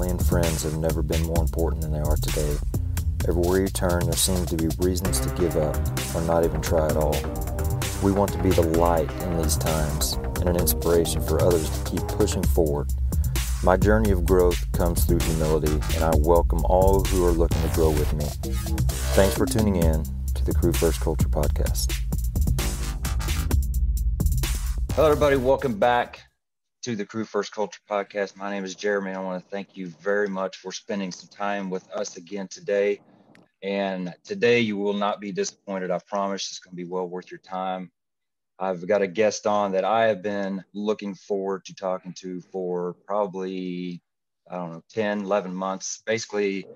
family and friends have never been more important than they are today. Everywhere you turn, there seems to be reasons to give up or not even try at all. We want to be the light in these times and an inspiration for others to keep pushing forward. My journey of growth comes through humility, and I welcome all who are looking to grow with me. Thanks for tuning in to the Crew First Culture Podcast. Hello, everybody. Welcome back to the Crew First Culture Podcast. My name is Jeremy. I want to thank you very much for spending some time with us again today. And today you will not be disappointed. I promise it's going to be well worth your time. I've got a guest on that I have been looking forward to talking to for probably, 10, 11 months, basically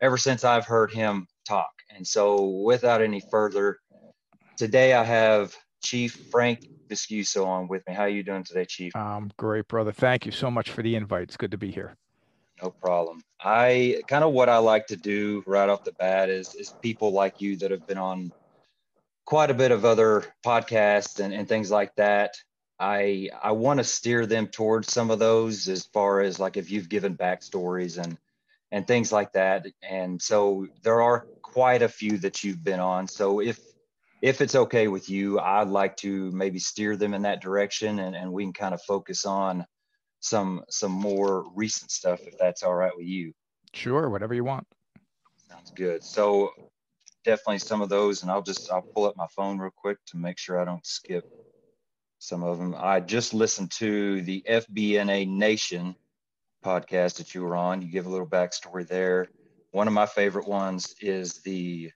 ever since I've heard him talk. And so without any further, today I have Chief Frank Viscuso on with me. How are you doing today, Chief? Great, brother. Thank you so much for the invite. It's good to be here. No problem. What I like to do right off the bat is people like you that have been on quite a bit of other podcasts and things like that. I want to steer them towards some of those as far as like if you've given backstories and things like that. And so there are quite a few that you've been on. So if it's okay with you, I'd like to maybe steer them in that direction and we can kind of focus on some more recent stuff, if that's all right with you. Sure, whatever you want. Sounds good. So definitely some of those, and I'll pull up my phone real quick to make sure I don't skip some of them. I just listened to the FBNA Nation podcast that you were on. You give a little backstory there. One of my favorite ones is the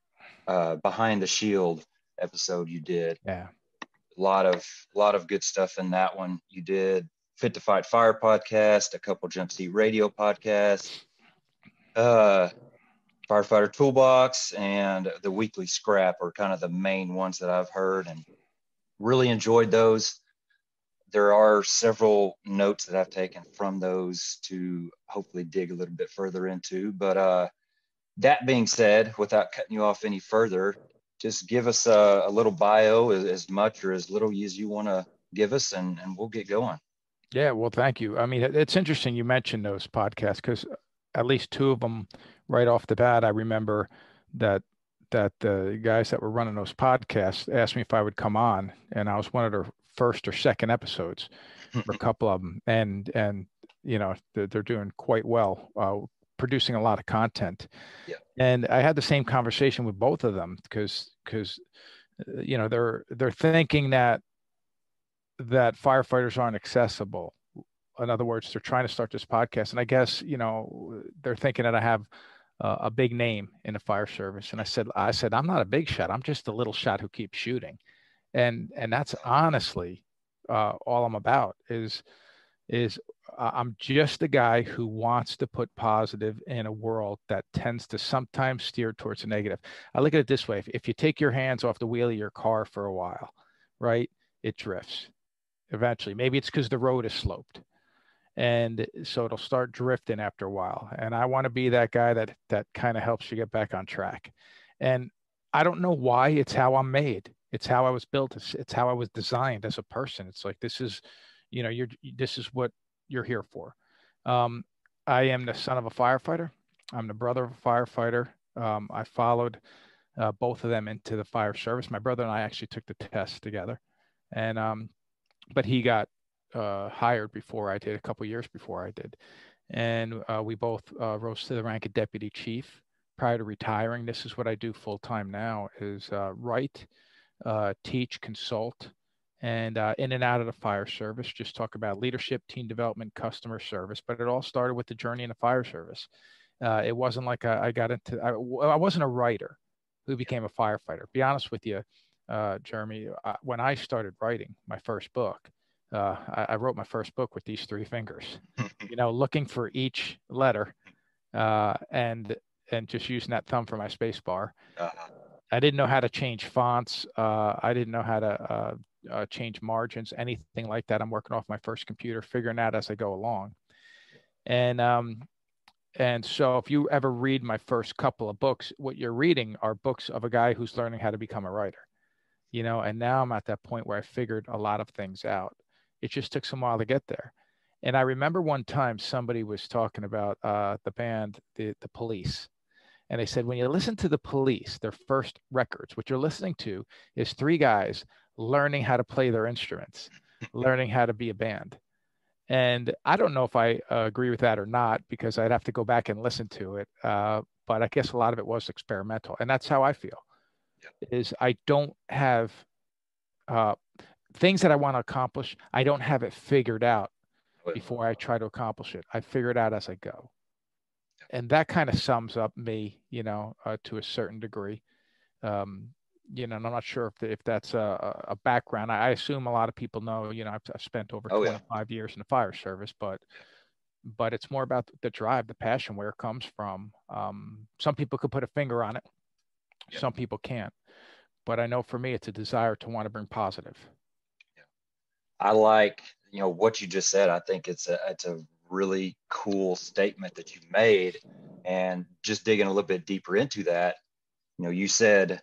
Behind the Shield episode you did. Yeah. A lot of good stuff in that one. You did Fit to Fight Fire podcast, a couple Jump Seat Radio podcasts, Firefighter Toolbox, and the Weekly Scrap are kind of the main ones that I've heard and really enjoyed those. There are several notes that I've taken from those to hopefully dig a little bit further into. But that being said, without cutting you off any further, just give us a little bio, as much or as little as you want to give us, and we'll get going. Yeah, well, thank you. I mean, it's interesting you mentioned those podcasts because at least two of them right off the bat, I remember that the guys that were running those podcasts asked me if I would come on, and I was one of their first or second episodes for a couple of them. And they're doing quite well, producing a lot of content. Yeah. And I had the same conversation with both of them because they're thinking that firefighters aren't accessible. In other words, they're trying to start this podcast, and I guess they're thinking that I have a big name in the fire service. And I said I'm not a big shot. I'm just a little shot who keeps shooting, and that's honestly all I'm about. Is I'm just a guy who wants to put positive in a world that tends to sometimes steer towards the negative. I look at it this way: if you take your hands off the wheel of your car for a while, right, it drifts. Eventually, maybe it's because the road is sloped, and so it'll start drifting after a while. And I want to be that guy that kind of helps you get back on track. And I don't know why. It's how I'm made. It's how I was built. It's how I was designed as a person. It's like this is what you're here for. I am the son of a firefighter. I'm the brother of a firefighter. I followed both of them into the fire service. My brother and I actually took the test together. And but he got hired before I did, a couple years before I did, and we both rose to the rank of deputy chief prior to retiring. This is what I do full time now: is write, teach, consult, and in and out of the fire service. Just talk about leadership, team development, customer service. But it all started with the journey in the fire service. It wasn't like I wasn't a writer who became a firefighter. Be honest with you. Jeremy, when I started writing my first book, I wrote my first book with these three fingers, looking for each letter and just using that thumb for my space bar. I didn't know how to change fonts. I didn't know how to change margins, anything like that. I'm working off my first computer, figuring that as I go along. And so if you ever read my first couple of books, what you're reading are books of a guy who's learning how to become a writer. And now I'm at that point where I figured a lot of things out. It just took some while to get there. And I remember one time somebody was talking about the band, the Police. And they said, when you listen to the Police, their first records, what you're listening to is three guys learning how to play their instruments, learning how to be a band. And I don't know if I agree with that or not, because I'd have to go back and listen to it. But I guess a lot of it was experimental. And that's how I feel, is I don't have uh, things that I want to accomplish. I don't have it figured out before I try to accomplish it. I figure it out as I go. And that kind of sums up me, to a certain degree. Um, and I'm not sure if that's a background. I assume a lot of people know, I've spent over Oh yeah. 25 years in the fire service, but it's more about the drive, the passion, where it comes from. Some people could put a finger on it. Yeah. Some people can't. But I know for me, it's a desire to want to bring positive. Yeah. I like, what you just said. I think it's a really cool statement that you made. And just digging a little bit deeper into that, you said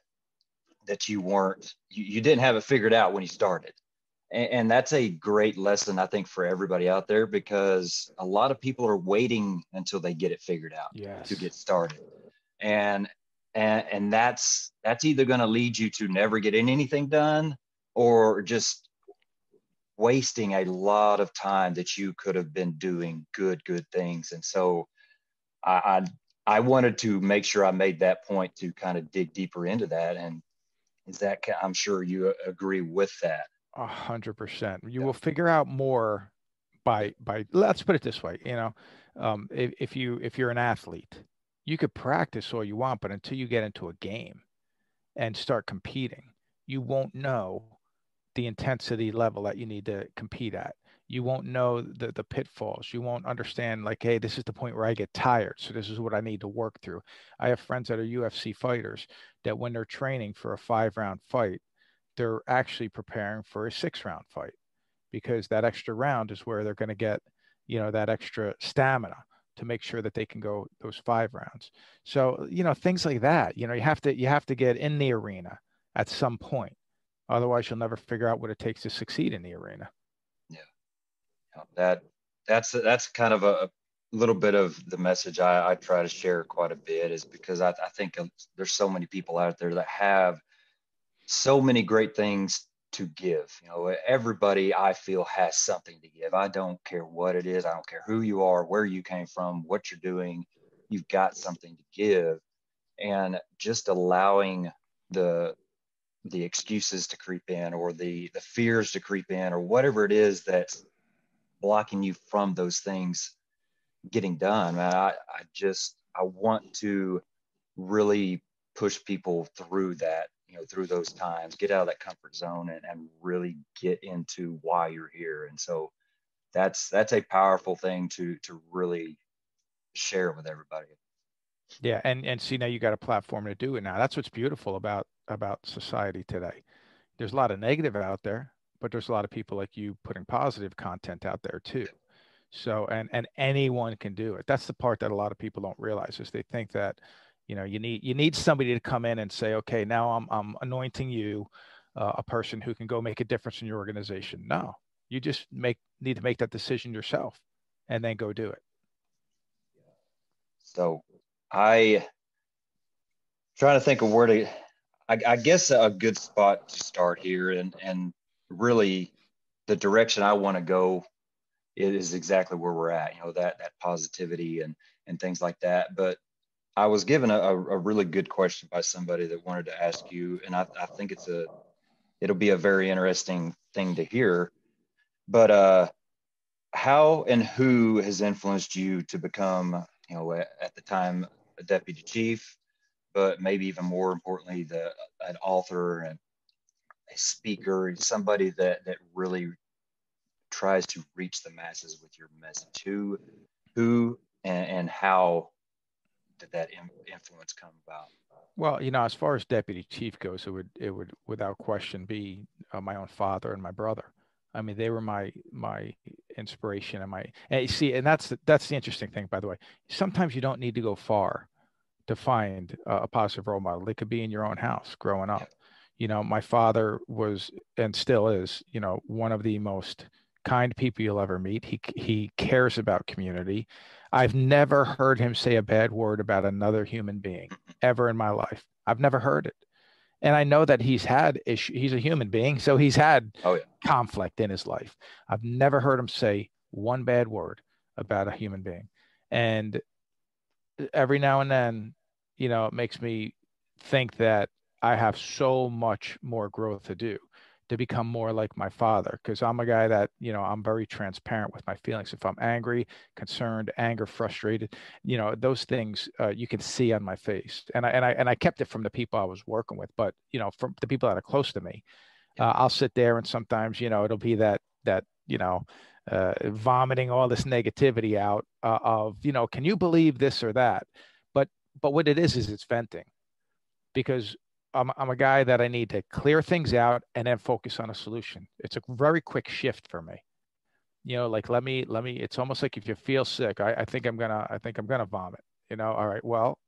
that you didn't have it figured out when you started. And that's a great lesson, I think, for everybody out there, because a lot of people are waiting until they get it figured out to Yes. get started. And that's either going to lead you to never getting anything done, or just wasting a lot of time that you could have been doing good things. And so I I wanted to make sure I made that point to kind of dig deeper into that. And I'm sure you agree with that. 100%. You Yeah. will figure out more by let's put it this way, if you're an athlete, you could practice all you want, but until you get into a game and start competing, you won't know the intensity level that you need to compete at. You won't know the pitfalls. You won't understand, like, hey, this is the point where I get tired, so this is what I need to work through. I have friends that are UFC fighters that when they're training for a 5 round fight, they're actually preparing for a 6 round fight, because that extra round is where they're going to get, that extra stamina to make sure that they can go those 5 rounds. So, things like that, you have to get in the arena at some point. Otherwise, you'll never figure out what it takes to succeed in the arena. Yeah. That's kind of a little bit of the message I try to share quite a bit, is because I think there's so many people out there that have so many great things to give. Everybody, I feel, has something to give. I don't care what it is. I don't care who you are, where you came from, what you're doing. You've got something to give. And just allowing the excuses to creep in, or the fears to creep in, or whatever it is that's blocking you from those things getting done, man. I want to really push people through that, through those times, get out of that comfort zone, and really get into why you're here. And so that's a powerful thing to really share with everybody. Yeah, and see, now you got a platform to do it now. That's what's beautiful about society today. There's a lot of negative out there, but there's a lot of people like you putting positive content out there too. So, and anyone can do it. That's the part that a lot of people don't realize, is they think that, you need somebody to come in and say, okay, now I'm anointing you, a person who can go make a difference in your organization. No, you just need to make that decision yourself, and then go do it. So I trying to think of where to, I guess a good spot to start here, and really the direction I want to go is exactly where we're at, that positivity and things like that. But I was given a really good question by somebody that wanted to ask you, and I think it'll be a very interesting thing to hear. But how and who has influenced you to become, at the time, a deputy chief, but maybe even more importantly, an author and a speaker, somebody that really tries to reach the masses with your message? Who and how did that influence come about? Well, as far as deputy chief goes, it would without question be my own father and my brother. I mean, they were my inspiration and you see, and that's the interesting thing, by the way. Sometimes you don't need to go far to find a positive role model. They could be in your own house growing Yeah. up. My father was, and still is, one of the most kind people you'll ever meet. He cares about community. I've never heard him say a bad word about another human being ever in my life. I've never heard it. And I know that he's had issue. He's a human being, so he's had Oh yeah. conflict in his life. I've never heard him say one bad word about a human being. And every now and then, it makes me think that I have so much more growth to do to become more like my father. Because I'm a guy that, I'm very transparent with my feelings. If I'm angry, concerned, anger, frustrated, those things you can see on my face. And I kept it from the people I was working with, but from the people that are close to me, I'll sit there and sometimes, it'll be that vomiting all this negativity out of, can you believe this or that? But what it is it's venting, because I'm a guy that I need to clear things out and then focus on a solution. It's a very quick shift for me. Like let me. It's almost like if you feel sick, I think I'm gonna vomit. All right, well,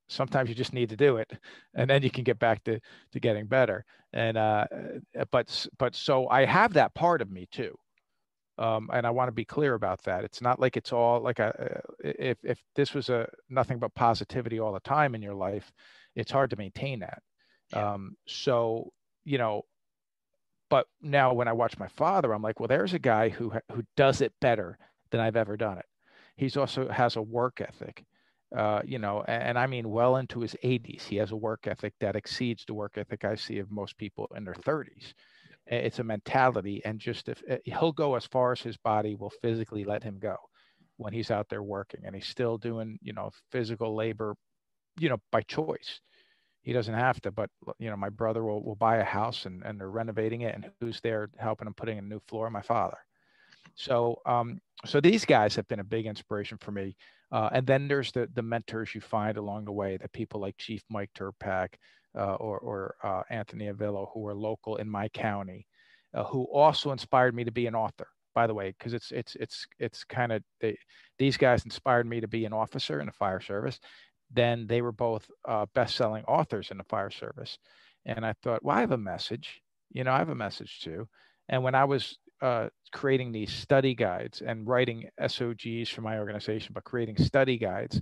sometimes you just need to do it, and then you can get back to getting better. And but so I have that part of me too. And I want to be clear about that. It's not like it's all like if this was a nothing but positivity all the time in your life, it's hard to maintain that. Yeah. So, but now when I watch my father, I'm like, well, there's a guy who does it better than I've ever done it. He's also has a work ethic, and I mean well into his 80s. He has a work ethic that exceeds the work ethic I see of most people in their 30s. It's a mentality, and just if he'll go as far as his body will physically let him go when he's out there working, and he's still doing, physical labor, by choice. He doesn't have to, but my brother will buy a house and they're renovating it, and who's there helping him putting in a new floor? My father. So these guys have been a big inspiration for me. And then there's the mentors you find along the way, that people like Chief Mike Turpak or Anthony Avillo, who are local in my county, who also inspired me to be an author. By the way, because it's kind of these guys inspired me to be an officer in the fire service. Then they were both best-selling authors in the fire service, and I thought, well, I have a message. I have a message too. And when I was creating these study guides and writing SOGs for my organization, but creating study guides,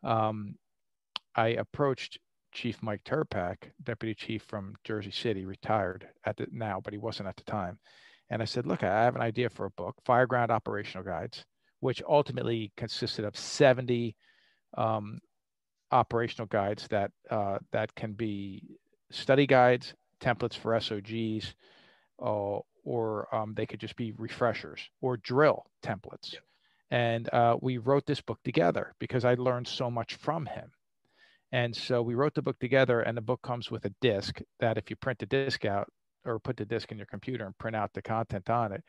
I approached Chief Mike Turpak, deputy chief from Jersey City, retired now, but he wasn't at the time. And I said, look, I have an idea for a book, Fireground Operational Guides, which ultimately consisted of 70 operational guides that can be study guides, templates for SOGs, or they could just be refreshers or drill templates. Yep. And we wrote this book together because I learned so much from him. And so we wrote the book together, and the book comes with a disc that if you print the disc out or put the disc in your computer and print out the content on it,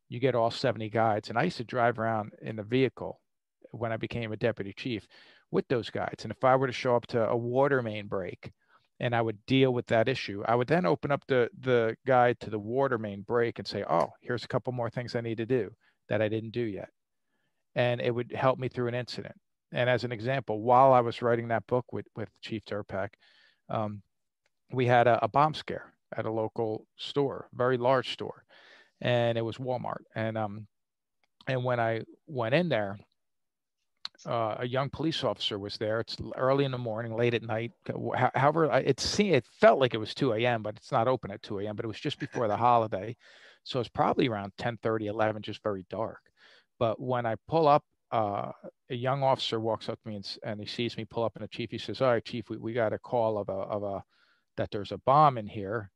you get all 70 guides. And I used to drive around in the vehicle when I became a deputy chief with those guides. And if I were to show up to a water main break and I would deal with that issue, I would then open up the guide to the water main break and say, oh, here's a couple more things I need to do that I didn't do yet. And it would help me through an incident. And as an example, while I was writing that book with Chief Turpak, we had a bomb scare at a local store, very large store, and it was Walmart. And when I went in there, a young police officer was there. It's early in the morning, late at night. However, it felt like it was 2 a.m., but it's not open at 2 a.m., but it was just before the holiday. So it's probably around 10:30, 11, just very dark. But when I pull up, a young officer walks up to me and he sees me pull up, and the chief, he says, all right, chief, we got a call that there's a bomb in here.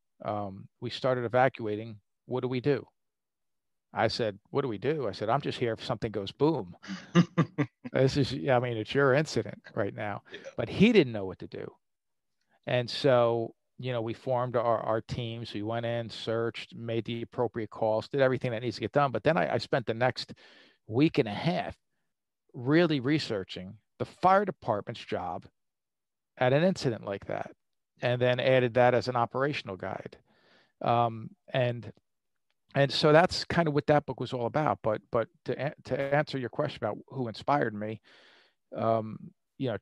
We started evacuating. What do we do? I said, what do we do? I said, I'm just here if something goes boom. It's your incident right now. Yeah. But he didn't know what to do. And so, we formed our teams. We went in, searched, made the appropriate calls, did everything that needs to get done. But then I spent the next week and a half really researching the fire department's job at an incident like that, and then added that as an operational guide. And so that's kind of what that book was all about. But to answer your question about who inspired me,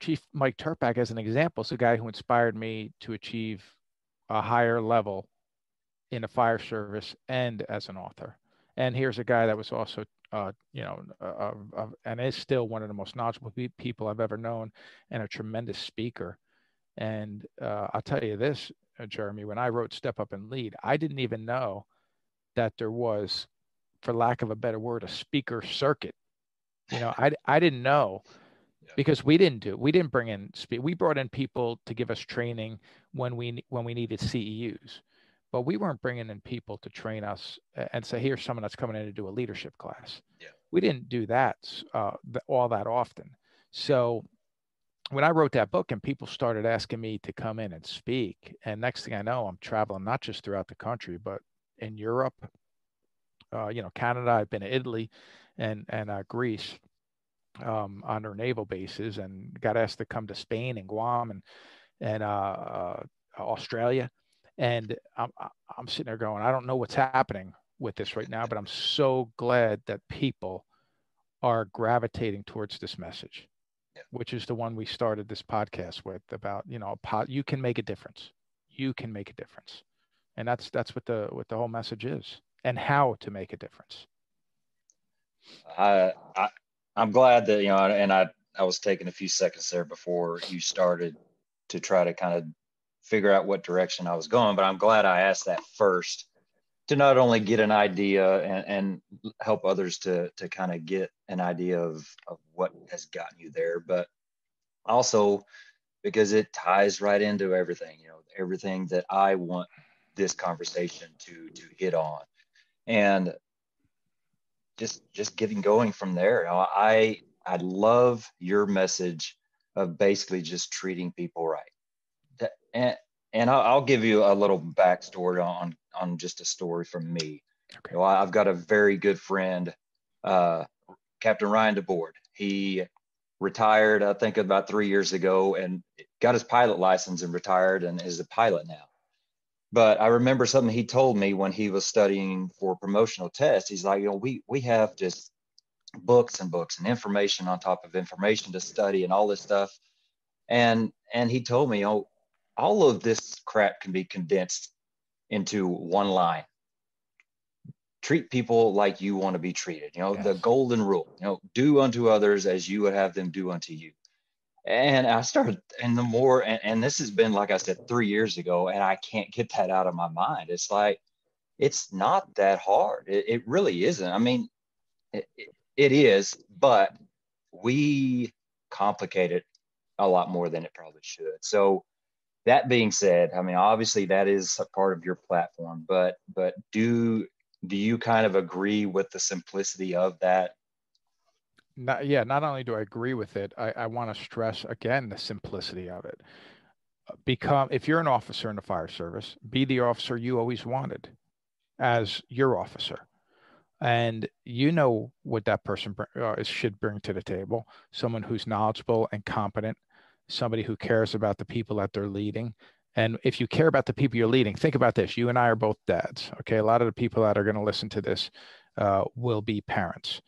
Chief Mike Turpak, as an example, is a guy who inspired me to achieve a higher level in the fire service and as an author. And here's a guy that was also, and is still one of the most knowledgeable people I've ever known, and a tremendous speaker. And I'll tell you this, Jeremy, when I wrote Step Up and Lead, I didn't even know that there was, for lack of a better word, a speaker circuit. I didn't know, because we didn't bring in we brought in people to give us training when we needed CEUs, but we weren't bringing in people to train us and say, here's someone that's coming in to do a leadership class. Yeah. We didn't do that all that often. So when I wrote that book and people started asking me to come in and speak, and next thing I know, I'm traveling not just throughout the country, but in Europe, Canada. I've been to Italy and Greece on their naval bases, and got asked to come to Spain and Guam and Australia. And I'm sitting there going, I don't know what's happening with this right now, but I'm so glad that people are gravitating towards this message, which is the one we started this podcast with, about, you can make a difference. You can make a difference. And that's what the whole message is, and how to make a difference. I'm glad that, and I was taking a few seconds there before you started to try to kind of figure out what direction I was going, but I'm glad I asked that first, to not only get an idea and help others to kind of get an idea of what has gotten you there, but also because it ties right into everything, everything that I want this conversation to hit on. And just getting going from there. I love your message of basically just treating people right. And I'll give you a little backstory on just a story from me. Okay. I've got a very good friend, Captain Ryan DeBoard. He retired, I think, about 3 years ago, and got his pilot license and retired, and is a pilot now. But I remember something he told me when he was studying for promotional tests. He's like, we have just books and books and information on top of information to study and all this stuff. And he told me, all of this crap can be condensed into one line. Treat people like you want to be treated. Yes. The golden rule, do unto others as you would have them do unto you. And I started, and the more, and this has been, like I said, 3 years ago, and I can't get that out of my mind. It's like, it's not that hard. It really isn't. I mean, it is, but we complicate it a lot more than it probably should. So that being said, I mean, obviously that is a part of your platform, but do you kind of agree with the simplicity of that? Not only do I agree with it, I want to stress again the simplicity of it. If you're an officer in the fire service, be the officer you always wanted as your officer. And you know what that person should bring to the table: someone who's knowledgeable and competent, somebody who cares about the people that they're leading. And if you care about the people you're leading, think about this. You and I are both dads. Okay. A lot of the people that are going to listen to this will be parents.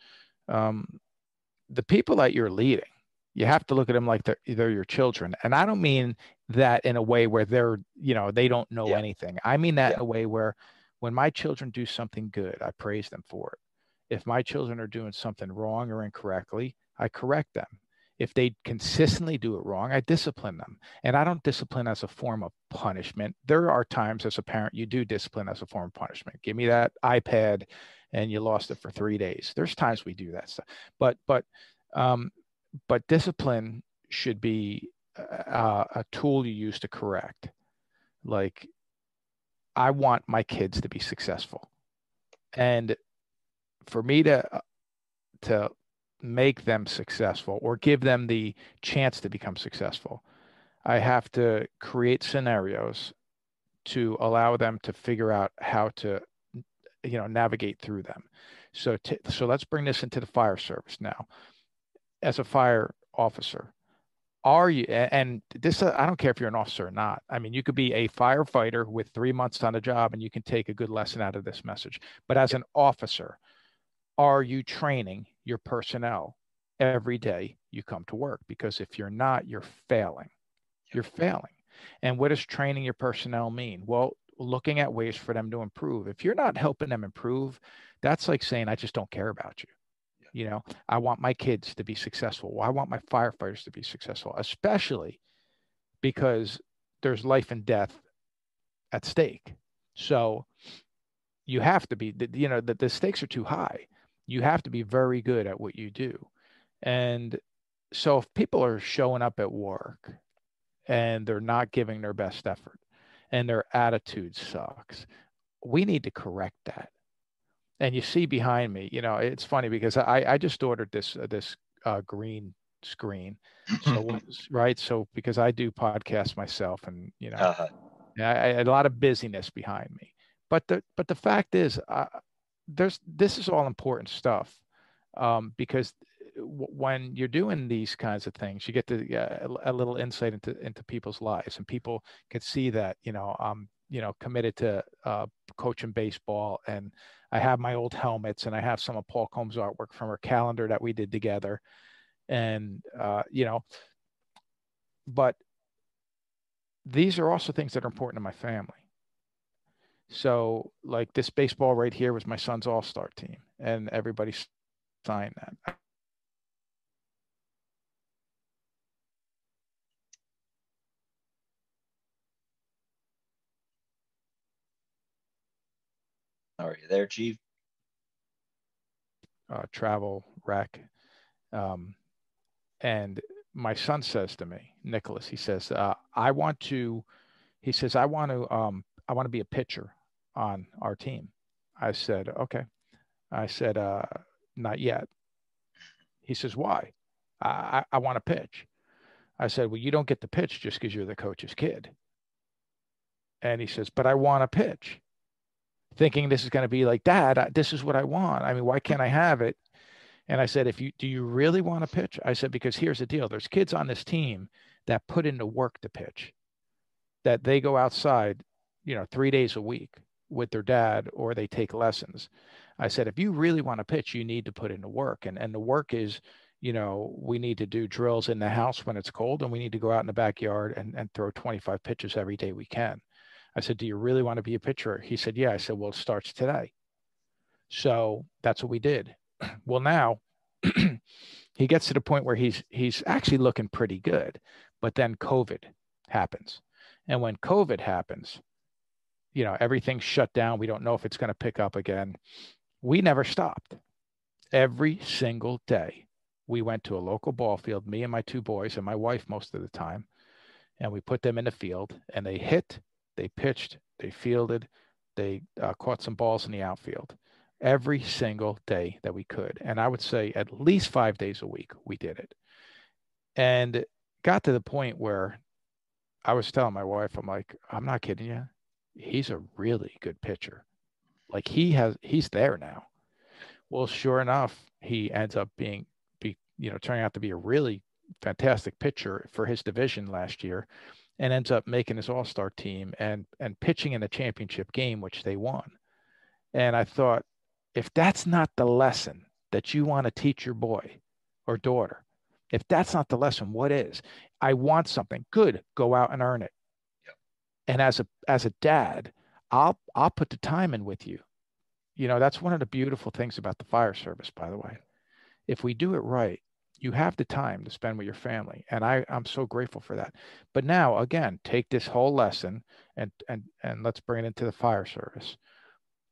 The people that you're leading, you have to look at them like they're your children. And I don't mean that in a way where they don't know anything. I mean that in a way where, when my children do something good, I praise them for it. If my children are doing something wrong or incorrectly, I correct them. If they consistently do it wrong, I discipline them. And I don't discipline as a form of punishment. There are times as a parent, you do discipline as a form of punishment. Give me that iPad and you lost it for 3 days. There's times we do that stuff. But discipline should be a tool you use to correct. Like, I want my kids to be successful. And for me to make them successful, or give them the chance to become successful, I have to create scenarios to allow them to figure out how to, navigate through them. So let's bring this into the fire service now. As a fire officer, are you, and this, I don't care if you're an officer or not. I mean, you could be a firefighter with 3 months on the job and you can take a good lesson out of this message. But as an officer, are you training your personnel every day you come to work? Because if you're not, you're failing. You're failing. And what does training your personnel mean? Well, looking at ways for them to improve. If you're not helping them improve, that's like saying, I just don't care about you. You know, I want my kids to be successful. I want my firefighters to be successful, especially because there's life and death at stake. So you have to be, you know, the stakes are too high. You have to be very good at what you do. And so if people are showing up at work and they're not giving their best effort and their attitude sucks, we need to correct that. And you see behind me, you know, it's funny because I just ordered this green screen. So right, so because I do podcasts myself, and you know, I had a lot of busyness behind me. But the fact is, this is all important stuff, because when you're doing these kinds of things, you get a little insight into people's lives, and people can see that, you know, I'm, you know, committed to coaching baseball, and I have my old helmets, and I have some of Paul Combs' artwork from our calendar that we did together, and you know, but these are also things that are important to my family. So, like this baseball right here was my son's all-star team, and everybody signed that. Are you there, Chief? Travel wreck. And my son says to me, Nicholas, he says, I want to, he says, I want to be a pitcher on our team. I said, okay. I said, not yet. He says, why? I want to pitch. I said, well, you don't get to pitch just because you're the coach's kid. And he says, but I want to pitch. Thinking this is going to be like, Dad, this is what I want. I mean, why can't I have it? And I said, do you really want to pitch? I said, because here's the deal. There's kids on this team that put in the work to pitch, that they go outside, you know, 3 days a week with their dad, or they take lessons. I said, if you really want to pitch, you need to put in the work. And the work is, you know, we need to do drills in the house when it's cold, and we need to go out in the backyard and throw 25 pitches every day we can. I said, do you really want to be a pitcher? He said, yeah. I said, well, it starts today. So that's what we did. Well, now he gets to the point where he's actually looking pretty good, but then COVID happens. And when COVID happens, you know, everything's shut down. We don't know if it's going to pick up again. We never stopped. Every single day, we went to a local ball field, me and my two boys and my wife most of the time, and we put them in the field, and they hit, they pitched, they fielded, they caught some balls in the outfield every single day that we could. And I would say at least 5 days a week, we did it. And got to the point where I was telling my wife, I'm like, I'm not kidding you. He's a really good pitcher. Like he's there now. Well, sure enough, he ends up turning out to be a really fantastic pitcher for his division last year, and ends up making his all-star team and pitching in a championship game, which they won. And I thought, if that's not the lesson that you want to teach your boy or daughter, if that's not the lesson, what is? I want something good. Go out and earn it. Yep. And as a dad, I'll put the time in with you. You know, that's one of the beautiful things about the fire service, by the way. If we do it right, you have the time to spend with your family. And I'm so grateful for that. But now, again, take this whole lesson and let's bring it into the fire service.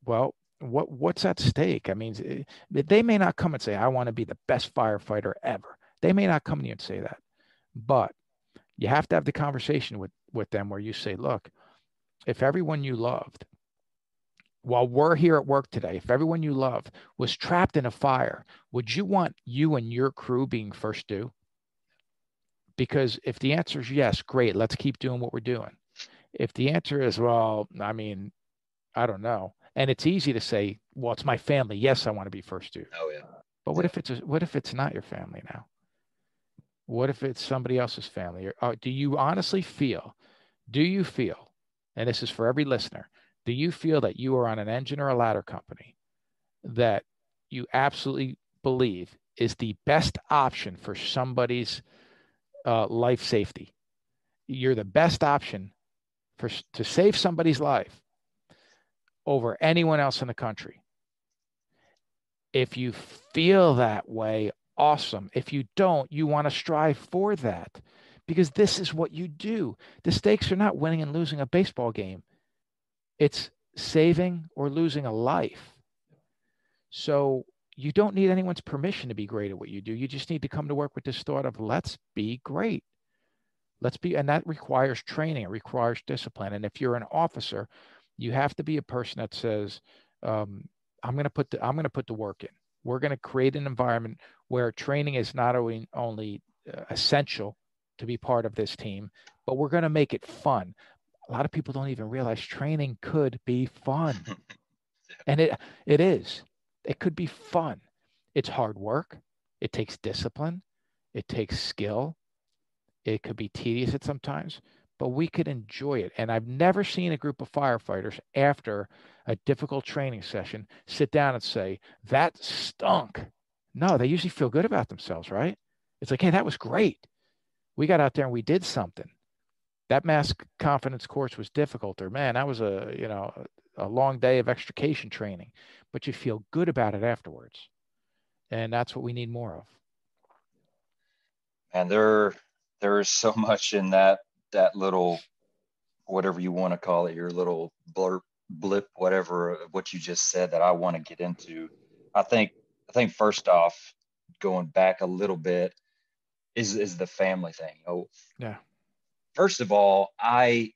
Well, what's at stake? I mean, they may not come and say, I want to be the best firefighter ever. They may not come to you and say that. But you have to have the conversation with them where you say, look, if everyone you loved, while we're here at work today, if everyone you love was trapped in a fire, would you want you and your crew being first due? Because if the answer is yes, great, let's keep doing what we're doing. If the answer is, well, I mean, I don't know. And it's easy to say, well, it's my family. Yes, I want to be first due. Oh yeah. But what if it's not your family now? What if it's somebody else's family? Or do you honestly feel, and this is for every listener, do you feel that you are on an engine or a ladder company that you absolutely believe is the best option for somebody's life safety? You're the best option to save somebody's life, over anyone else in the country. If you feel that way, awesome. If you don't, you want to strive for that because this is what you do. The stakes are not winning and losing a baseball game. It's saving or losing a life. So you don't need anyone's permission to be great at what you do. You just need to come to work with this thought of let's be great. And that requires training. It requires discipline. And if you're an officer, you have to be a person that says, I'm going to put the work in. We're going to create an environment where training is not only essential to be part of this team, but we're going to make it fun. A lot of people don't even realize training could be fun. And it is. It could be fun. It's hard work. It takes discipline. It takes skill. It could be tedious at sometimes, but we could enjoy it. And I've never seen a group of firefighters after a difficult training session sit down and say, that stunk. No, they usually feel good about themselves, right? It's like, hey, that was great. We got out there and we did something. That mass confidence course was difficult, or man, that was a long day of extrication training, but you feel good about it afterwards. And that's what we need more of. And there is so much in that little, whatever you want to call it, your little blip, whatever, what you just said, that I want to get into. I think first off, going back a little bit, is the family thing. Oh, yeah. First of all, I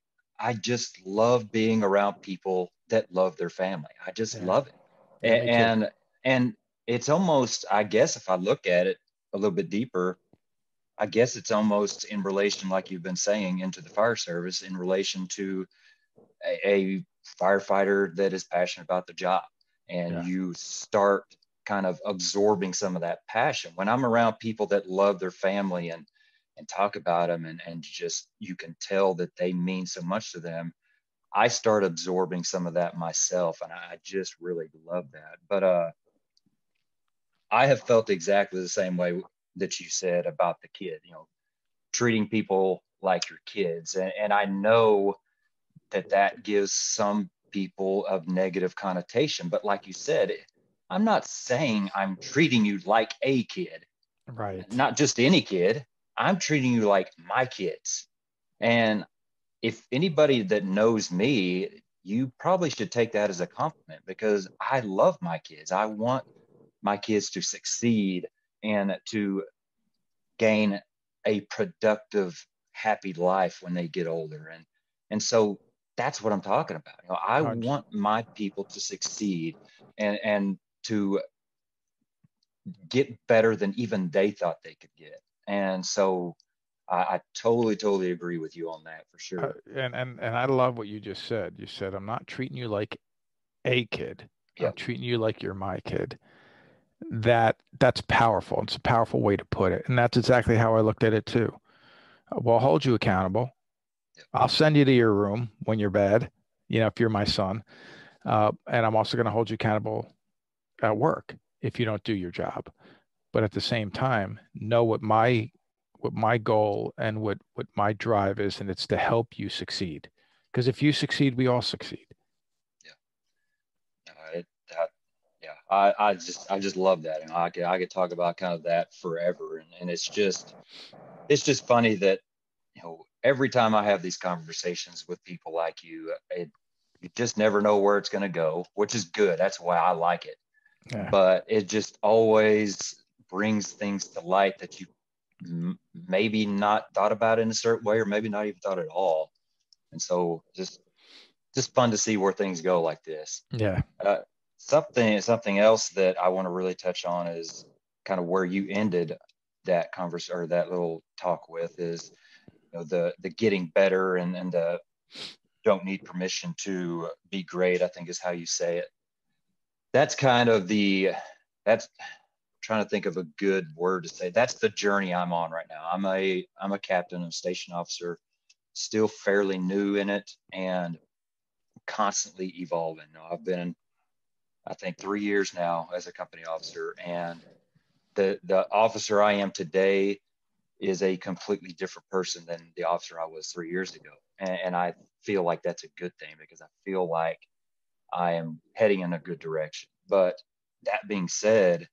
just love being around people that love their family. I just love it. Yeah, me too. And it's almost, I guess, if I look at it a little bit deeper, I guess it's almost in relation, like you've been saying, into the fire service, in relation to a firefighter that is passionate about the job. And you start kind of absorbing some of that passion. When I'm around people that love their family and talk about them, and just, you can tell that they mean so much to them, I start absorbing some of that myself. And I just really love that. But I have felt exactly the same way that you said about the kid, treating people like your kids. And I know that gives some people a negative connotation, but like you said, I'm not saying I'm treating you like a kid, right? Not just any kid. I'm treating you like my kids. And if anybody that knows me, you probably should take that as a compliment, because I love my kids. I want my kids to succeed and to gain a productive, happy life when they get older. And so that's what I'm talking about. I want my people to succeed and to get better than even they thought they could get. And so I totally agree with you on that, for sure. And I love what you just said. You said, I'm not treating you like a kid. Yep. I'm treating you like you're my kid. That's powerful. It's a powerful way to put it. And that's exactly how I looked at it too. Well, I'll hold you accountable. Yep. I'll send you to your room when you're bad, if you're my son. And I'm also going to hold you accountable at work if you don't do your job. But at the same time, know what my goal and what my drive is, and it's to help you succeed. Because if you succeed, we all succeed. I just love that. I could talk about kind of that forever. And it's just funny that, every time I have these conversations with people like you, you just never know where it's going to go, which is good. That's why I like it. Yeah. But it just always brings things to light that you maybe not thought about in a certain way, or maybe not even thought at all. And so just fun to see where things go like this. Yeah. Something else that I want to really touch on is kind of where you ended that conversation, or that little talk with, is the getting better and the don't need permission to be great, I think is how you say it. That's kind of that's trying to think of a good word to say. That's the journey I'm on right now. I'm a captain, a station officer, still fairly new in it and constantly evolving. I've been, I think, 3 years now as a company officer, and the officer I am today is a completely different person than the officer I was 3 years ago. And I feel like that's a good thing, because I feel like I am heading in a good direction. But that being said,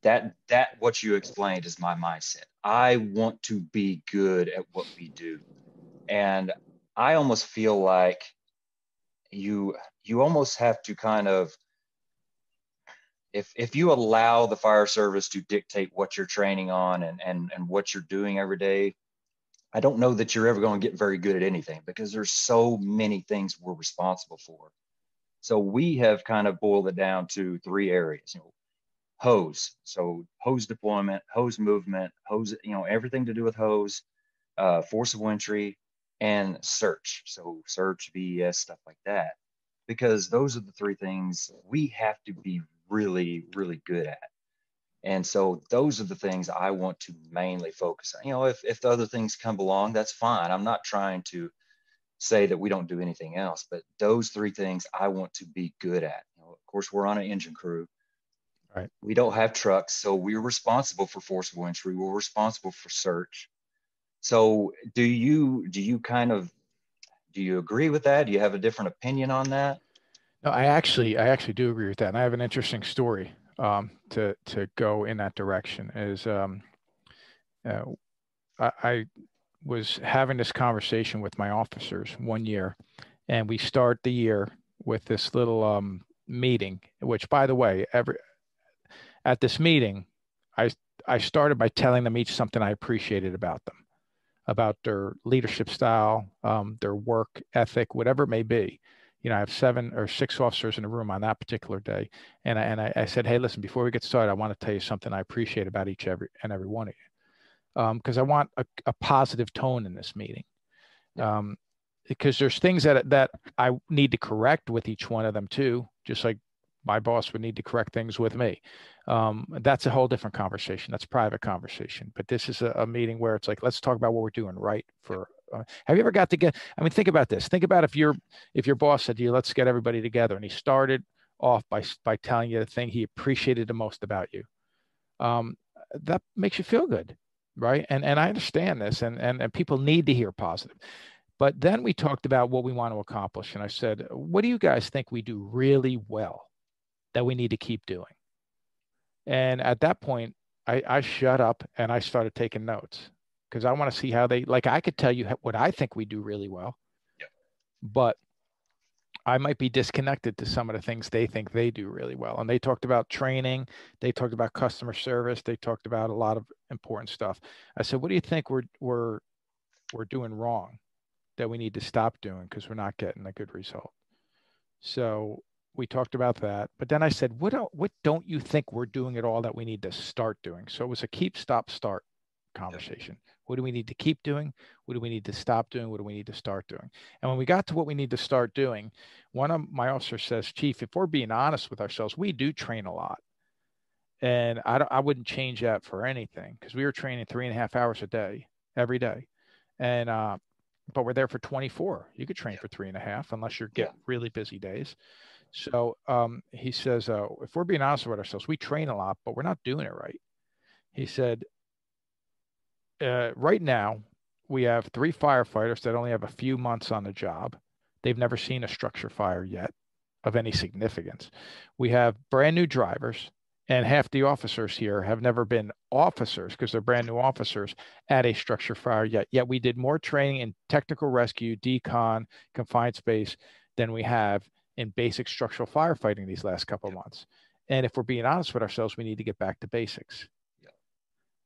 that what you explained is my mindset. I want to be good at what we do. And I almost feel like you you almost have to kind of, if you allow the fire service to dictate what you're training on and what you're doing every day, I don't know that you're ever going to get very good at anything, because there's so many things we're responsible for. So we have kind of boiled it down to three areas. Hose, so hose deployment, hose movement, hose, everything to do with hose, force of entry, and search. So search, VES, stuff like that, because those are the three things we have to be really, really good at. And so those are the things I want to mainly focus on. If the other things come along, that's fine. I'm not trying to say that we don't do anything else, but those three things I want to be good at. Of course, we're on an engine crew. Right. We don't have trucks, so we're responsible for forcible entry. We're responsible for search. So do you agree with that? Do you have a different opinion on that? No, I actually do agree with that, and I have an interesting story to go in that direction. Is uh, I was having this conversation with my officers one year, and we start the year with this little meeting. Which, by the way, at this meeting, I I started by telling them each something I appreciated about them, about their leadership style, their work ethic, whatever it may be. I have 7 or 6 officers in the room on that particular day, and I said, hey, listen, before we get started, I want to tell you something I appreciate about every one of you, because I want a positive tone in this meeting. Because there's things that I need to correct with each one of them too, just like my boss would need to correct things with me. That's a whole different conversation. That's a private conversation. But this is a meeting where it's like, let's talk about what we're doing right for. Have you ever got to get? I mean, think about this. Think about if your boss said to you, "Let's get everybody together," and he started off by telling you the thing he appreciated the most about you. Um, that makes you feel good, right? And I understand this, and people need to hear positive. But then we talked about what we want to accomplish, and I said, "What do you guys think we do really well that we need to keep doing?" And at that point, I shut up and I started taking notes because I want to see how they like. I could tell you what I think we do really well, Yeah. but I might be disconnected to some of the things they think they do really well. And they talked about training, they talked about customer service, they talked about a lot of important stuff. I said, "What do you think we're doing wrong that we need to stop doing because we're not getting a good result?" So we talked about that. But then I said, what don't you think we're doing at all that we need to start doing? So it was a keep, stop, start conversation. What do we need to keep doing? What do we need to stop doing? What do we need to start doing? And when we got to what we need to start doing, one of my officers says, "Chief, if we're being honest with ourselves, we do train a lot." And I wouldn't change that for anything because we were training 3.5 hours a day, every day. And, but we're there for 24. You could train for 3.5 unless you get really busy days. So he says, if we're being honest with ourselves, we train a lot, but we're not doing it right. He said, right now, we have 3 firefighters that only have a few months on the job. They've never seen a structure fire yet of any significance. We have brand new drivers, and half the officers here have never been officers because they're brand new officers at a structure fire yet. Yet we did more training in technical rescue, decon, confined space than we have in basic structural firefighting these last couple of months. And if we're being honest with ourselves, we need to get back to basics.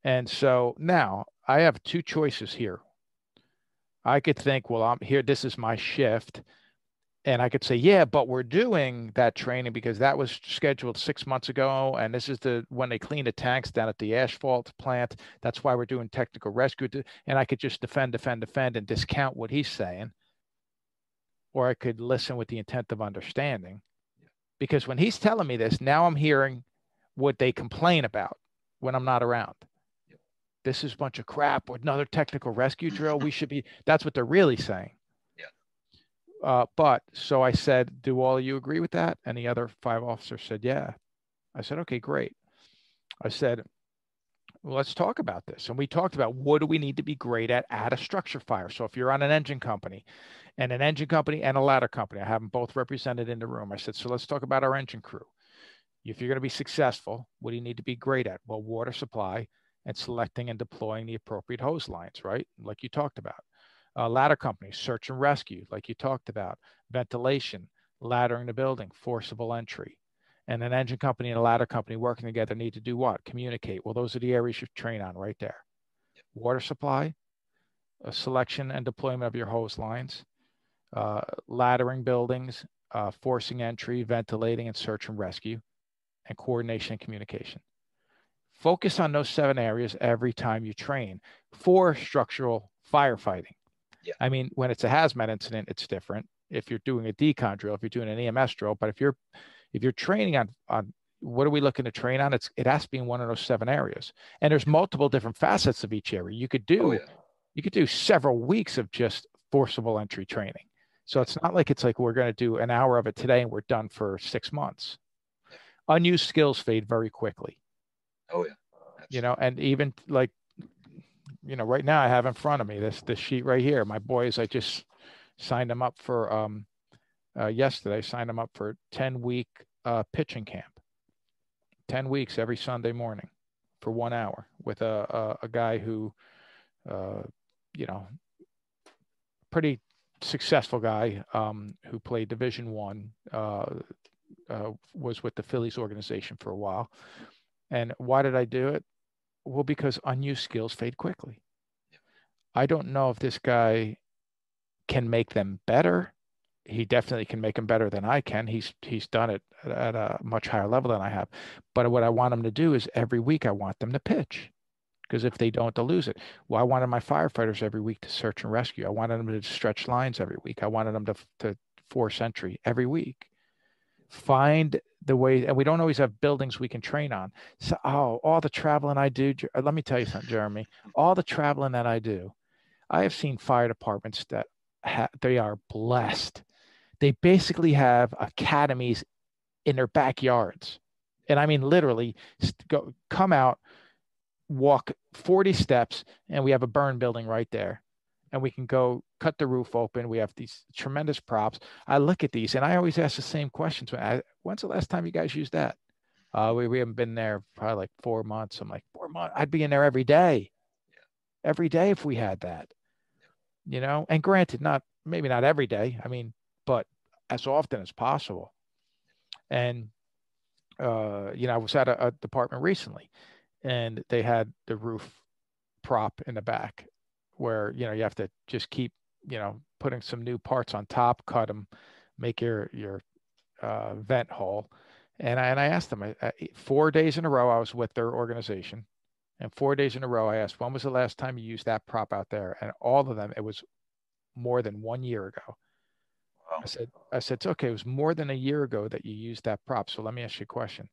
And so now I have 2 choices here. I could think, well, I'm here, this is my shift. And I could say, yeah, but we're doing that training because that was scheduled 6 months ago. And this is when they clean the tanks down at the asphalt plant. That's why we're doing technical rescue. And I could just defend and discount what he's saying. Or I could listen with the intent of understanding. Because when he's telling me this, now I'm hearing what they complain about when I'm not around. This is a bunch of crap or another technical rescue drill. That's what they're really saying. But so I said, do all of you agree with that? And the other 5 officers said, yeah. I said, okay, great. I said, Well, let's talk about this. And we talked about what do we need to be great at a structure fire. So if you're on an engine company and a ladder company, I have them both represented in the room. I said, so let's talk about our engine crew. If you're going to be successful, what do you need to be great at? Well, water supply and selecting and deploying the appropriate hose lines, right? Like you talked about. Ladder companies, search and rescue, like you talked about. Ventilation, laddering the building, forcible entry. And an engine company and a ladder company working together need to do what? Communicate. Well, those are the areas you train on right there. Water supply, a selection and deployment of your hose lines, laddering buildings, forcing entry, ventilating, and search and rescue, and coordination and communication. Focus on those 7 areas every time you train for structural firefighting. Yeah. I mean, when it's a hazmat incident, it's different. If you're doing a decon drill, if you're doing an EMS drill, but if you're training on what are we looking to train on, it has to be in one of those 7 areas. And there's multiple different facets of each area. You could do several weeks of just forcible entry training. So it's not like it's like we're going to do an hour of it today and we're done for 6 months. Unused skills fade very quickly. Oh yeah. Absolutely. And even like, right now I have in front of me this sheet right here. My boys, I just signed them up for yesterday. Signed them up for 10-week pitching camp. 10 weeks every Sunday morning for 1 hour with a guy who, pretty successful guy who played Division I, was with the Phillies organization for a while. And why did I do it? Well, because unused skills fade quickly. I don't know if this guy can make them better. He definitely can make them better than I can. He's done it at a much higher level than I have. But what I want him to do is every week I want them to pitch. Because if they don't, they'll lose it. Well, I wanted my firefighters every week to search and rescue. I wanted them to stretch lines every week. I wanted them to force entry every week. Find the way, and we don't always have buildings we can train on. So, all the traveling I do, let me tell you something, Jeremy. All the traveling that I do, I have seen fire departments that they are blessed. They basically have academies in their backyards. And I mean, literally, come out, walk 40 steps, and we have a burn building right there. And we can go cut the roof open. We have these tremendous props. I look at these and I always ask the same questions. When's the last time you guys used that? We haven't been there probably like 4 months. I'm like, 4 months? I'd be in there every day if we had that, and granted, maybe not every day. I mean, but as often as possible. And, I was at a department recently and they had the roof prop in the back where, you have to just keep, putting some new parts on top, cut them, make your vent hole. And I asked them 4 days in a row, I was with their organization. And 4 days in a row, I asked, when was the last time you used that prop out there? And all of them, it was more than 1 year ago. Wow. I said, it's okay. It was more than a year ago that you used that prop. So let me ask you a question.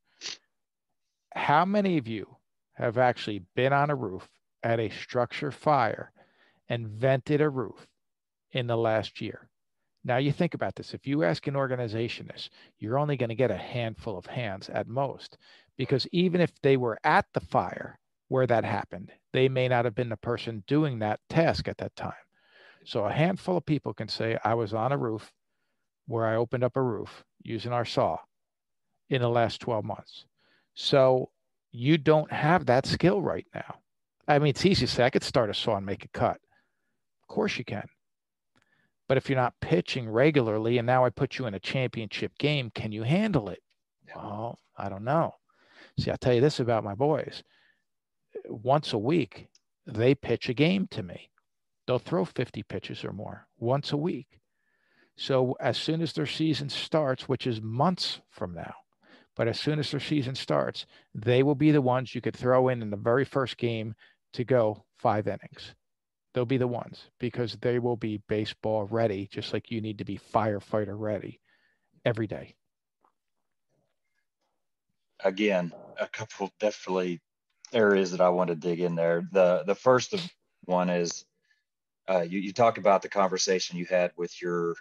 How many of you have actually been on a roof at a structure fire and vented a roof in the last year? Now you think about this. If you ask an organization this, you're only going to get a handful of hands at most, because even if they were at the fire where that happened, they may not have been the person doing that task at that time. So a handful of people can say, I was on a roof where I opened up a roof using our saw in the last 12 months. So you don't have that skill right now. I mean, it's easy to say, I could start a saw and make a cut. Of course you can. But if you're not pitching regularly, and now I put you in a championship game, can you handle it? Well, I don't know. See, I'll tell you this about my boys. Once a week, they pitch a game to me. They'll throw 50 pitches or more once a week. So as soon as their season starts, which is months from now, but as soon as their season starts, they will be the ones you could throw in the very first game to go 5 innings. They'll be the ones, because they will be baseball ready, just like you need to be firefighter ready every day. Again, a couple definitely areas that I want to dig in there. The first one is you talk about the conversation you had with your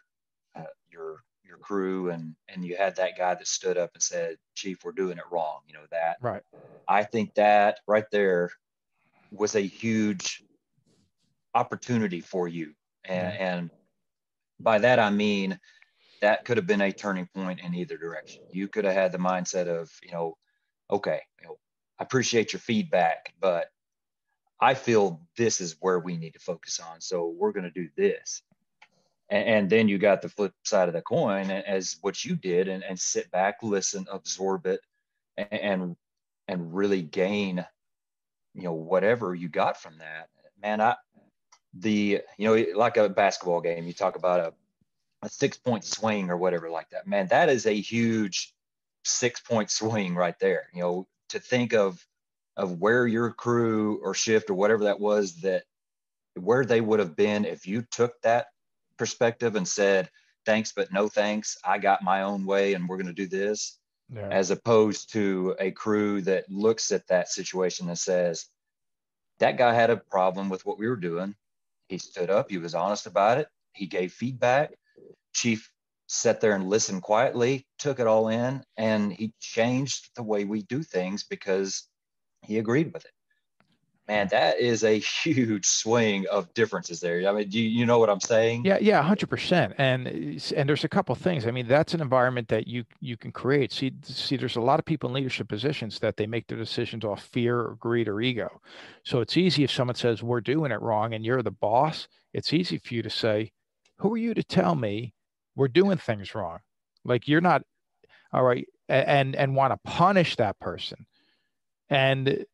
crew, and you had that guy that stood up and said, Chief, we're doing it wrong. That. Right. I think that right there was a huge opportunity for you. And by that, I mean, that could have been a turning point in either direction. You could have had the mindset of, okay, I appreciate your feedback, but I feel this is where we need to focus on. So we're going to do this. And then you got the flip side of the coin as what you did, and sit back, listen, absorb it, and and really gain, whatever you got from that. Man, like a basketball game, you talk about a 6-point swing or whatever like that. Man, that is a huge 6-point swing right there. To think of where your crew or shift or whatever that was, that where they would have been if you took that perspective and said, thanks, but no thanks. I got my own way and we're going to do this, as opposed to a crew that looks at that situation and says, that guy had a problem with what we were doing. He stood up. He was honest about it. He gave feedback. Chief sat there and listened quietly, took it all in, and he changed the way we do things because he agreed with it. Man, that is a huge swing of differences there. I mean, do you know what I'm saying? Yeah, 100%. And there's a couple of things. I mean, that's an environment that you can create. See, there's a lot of people in leadership positions that they make their decisions off fear or greed or ego. So it's easy if someone says we're doing it wrong and you're the boss, it's easy for you to say, who are you to tell me we're doing things wrong? Like you're not all right, and want to punish that person. And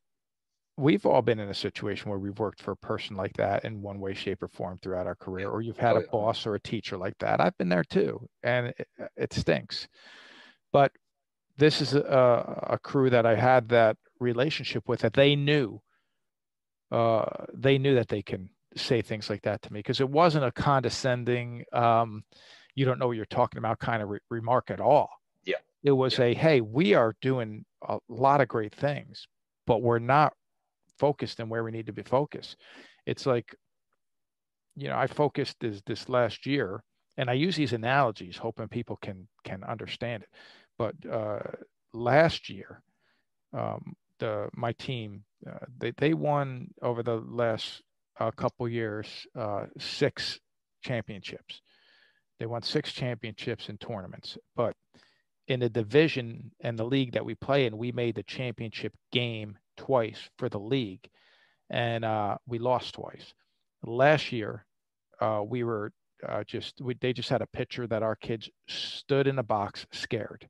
we've all been in a situation where we've worked for a person like that in one way, shape, or form throughout our career, or you've had a boss or a teacher like that. I've been there too, and it stinks. But this is a crew that I had that relationship with, that they knew that they can say things like that to me, because it wasn't a condescending, you don't know what you're talking about kind of remark at all. Yeah. It was hey, we are doing a lot of great things, but we're not focused in where we need to be focused. It's like, I focused this last year, and I use these analogies hoping people can understand it. But last year, my team, they won over the last couple years 6 championships. They won 6 championships in tournaments, but in the division and the league that we play in, we made the championship game twice for the league, and we lost twice. Last year, we were they just had a pitcher that our kids stood in the box scared.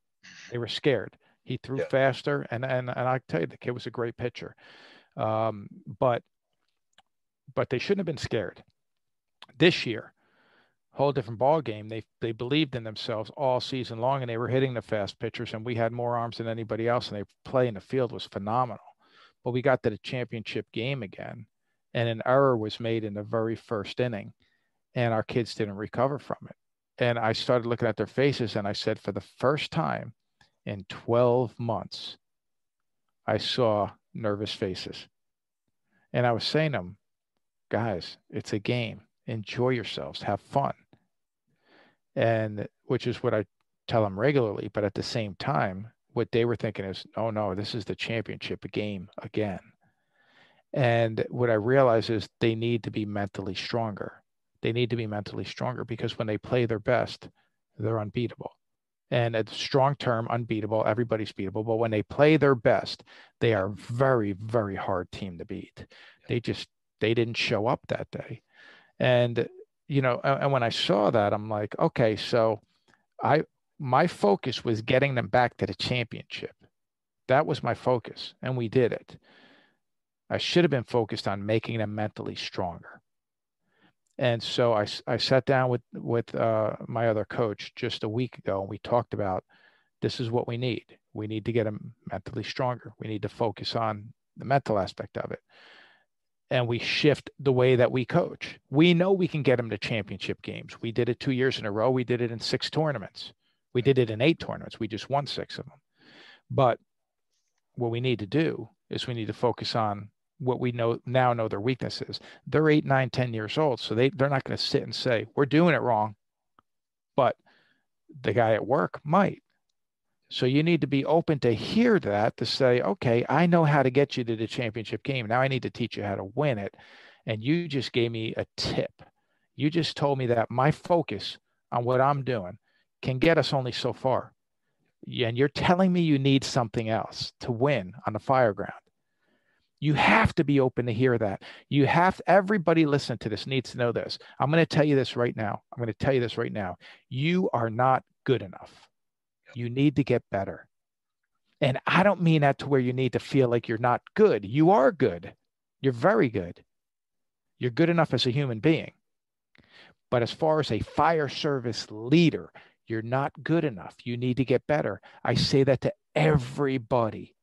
They were scared. He threw faster, and I tell you, the kid was a great pitcher, but they shouldn't have been scared. This year, whole different ball game. They believed in themselves all season long, and they were hitting the fast pitchers, and we had more arms than anybody else, and they play in the field was phenomenal. But we got to the championship game again, and an error was made in the very first inning, and our kids didn't recover from it. And I started looking at their faces, and I said, for the first time in 12 months, I saw nervous faces. And I was saying to them, guys, it's a game. Enjoy yourselves. Have fun. And which is what I tell them regularly. But at the same time, what they were thinking is, oh no, this is the championship game again. And what I realize is they need to be mentally stronger. They need to be mentally stronger, because when they play their best, they're unbeatable. And a strong term, unbeatable, everybody's beatable. But when they play their best, they are a very, very hard team to beat. They didn't show up that day. And, and when I saw that, I'm like, okay, so my focus was getting them back to the championship. That was my focus, and we did it. I should have been focused on making them mentally stronger. And so I sat down with my other coach just a week ago, and we talked about, this is what we need. We need to get them mentally stronger. We need to focus on the mental aspect of it. And we shift the way that we coach. We know we can get them to championship games. We did it 2 years in a row. We did it in 6 tournaments. We did it in 8 tournaments. We just won 6 of them. But what we need to do is we need to focus on what we know their weaknesses. They're 8, 9, 10 years old, so they're not going to sit and say, we're doing it wrong. But the guy at work might. So you need to be open to hear that, to say, okay, I know how to get you to the championship game. Now I need to teach you how to win it. And you just gave me a tip. You just told me that my focus on what I'm doing can get us only so far. And you're telling me you need something else to win on the fire ground. You have to be open to hear that. You have everybody listen to this needs to know this. I'm going to tell you this right now. I'm going to tell you this right now. You are not good enough. You need to get better. And I don't mean that to where you need to feel like you're not good. You are good. You're very good. You're good enough as a human being. But as far as a fire service leader, you're not good enough. You need to get better. I say that to everybody,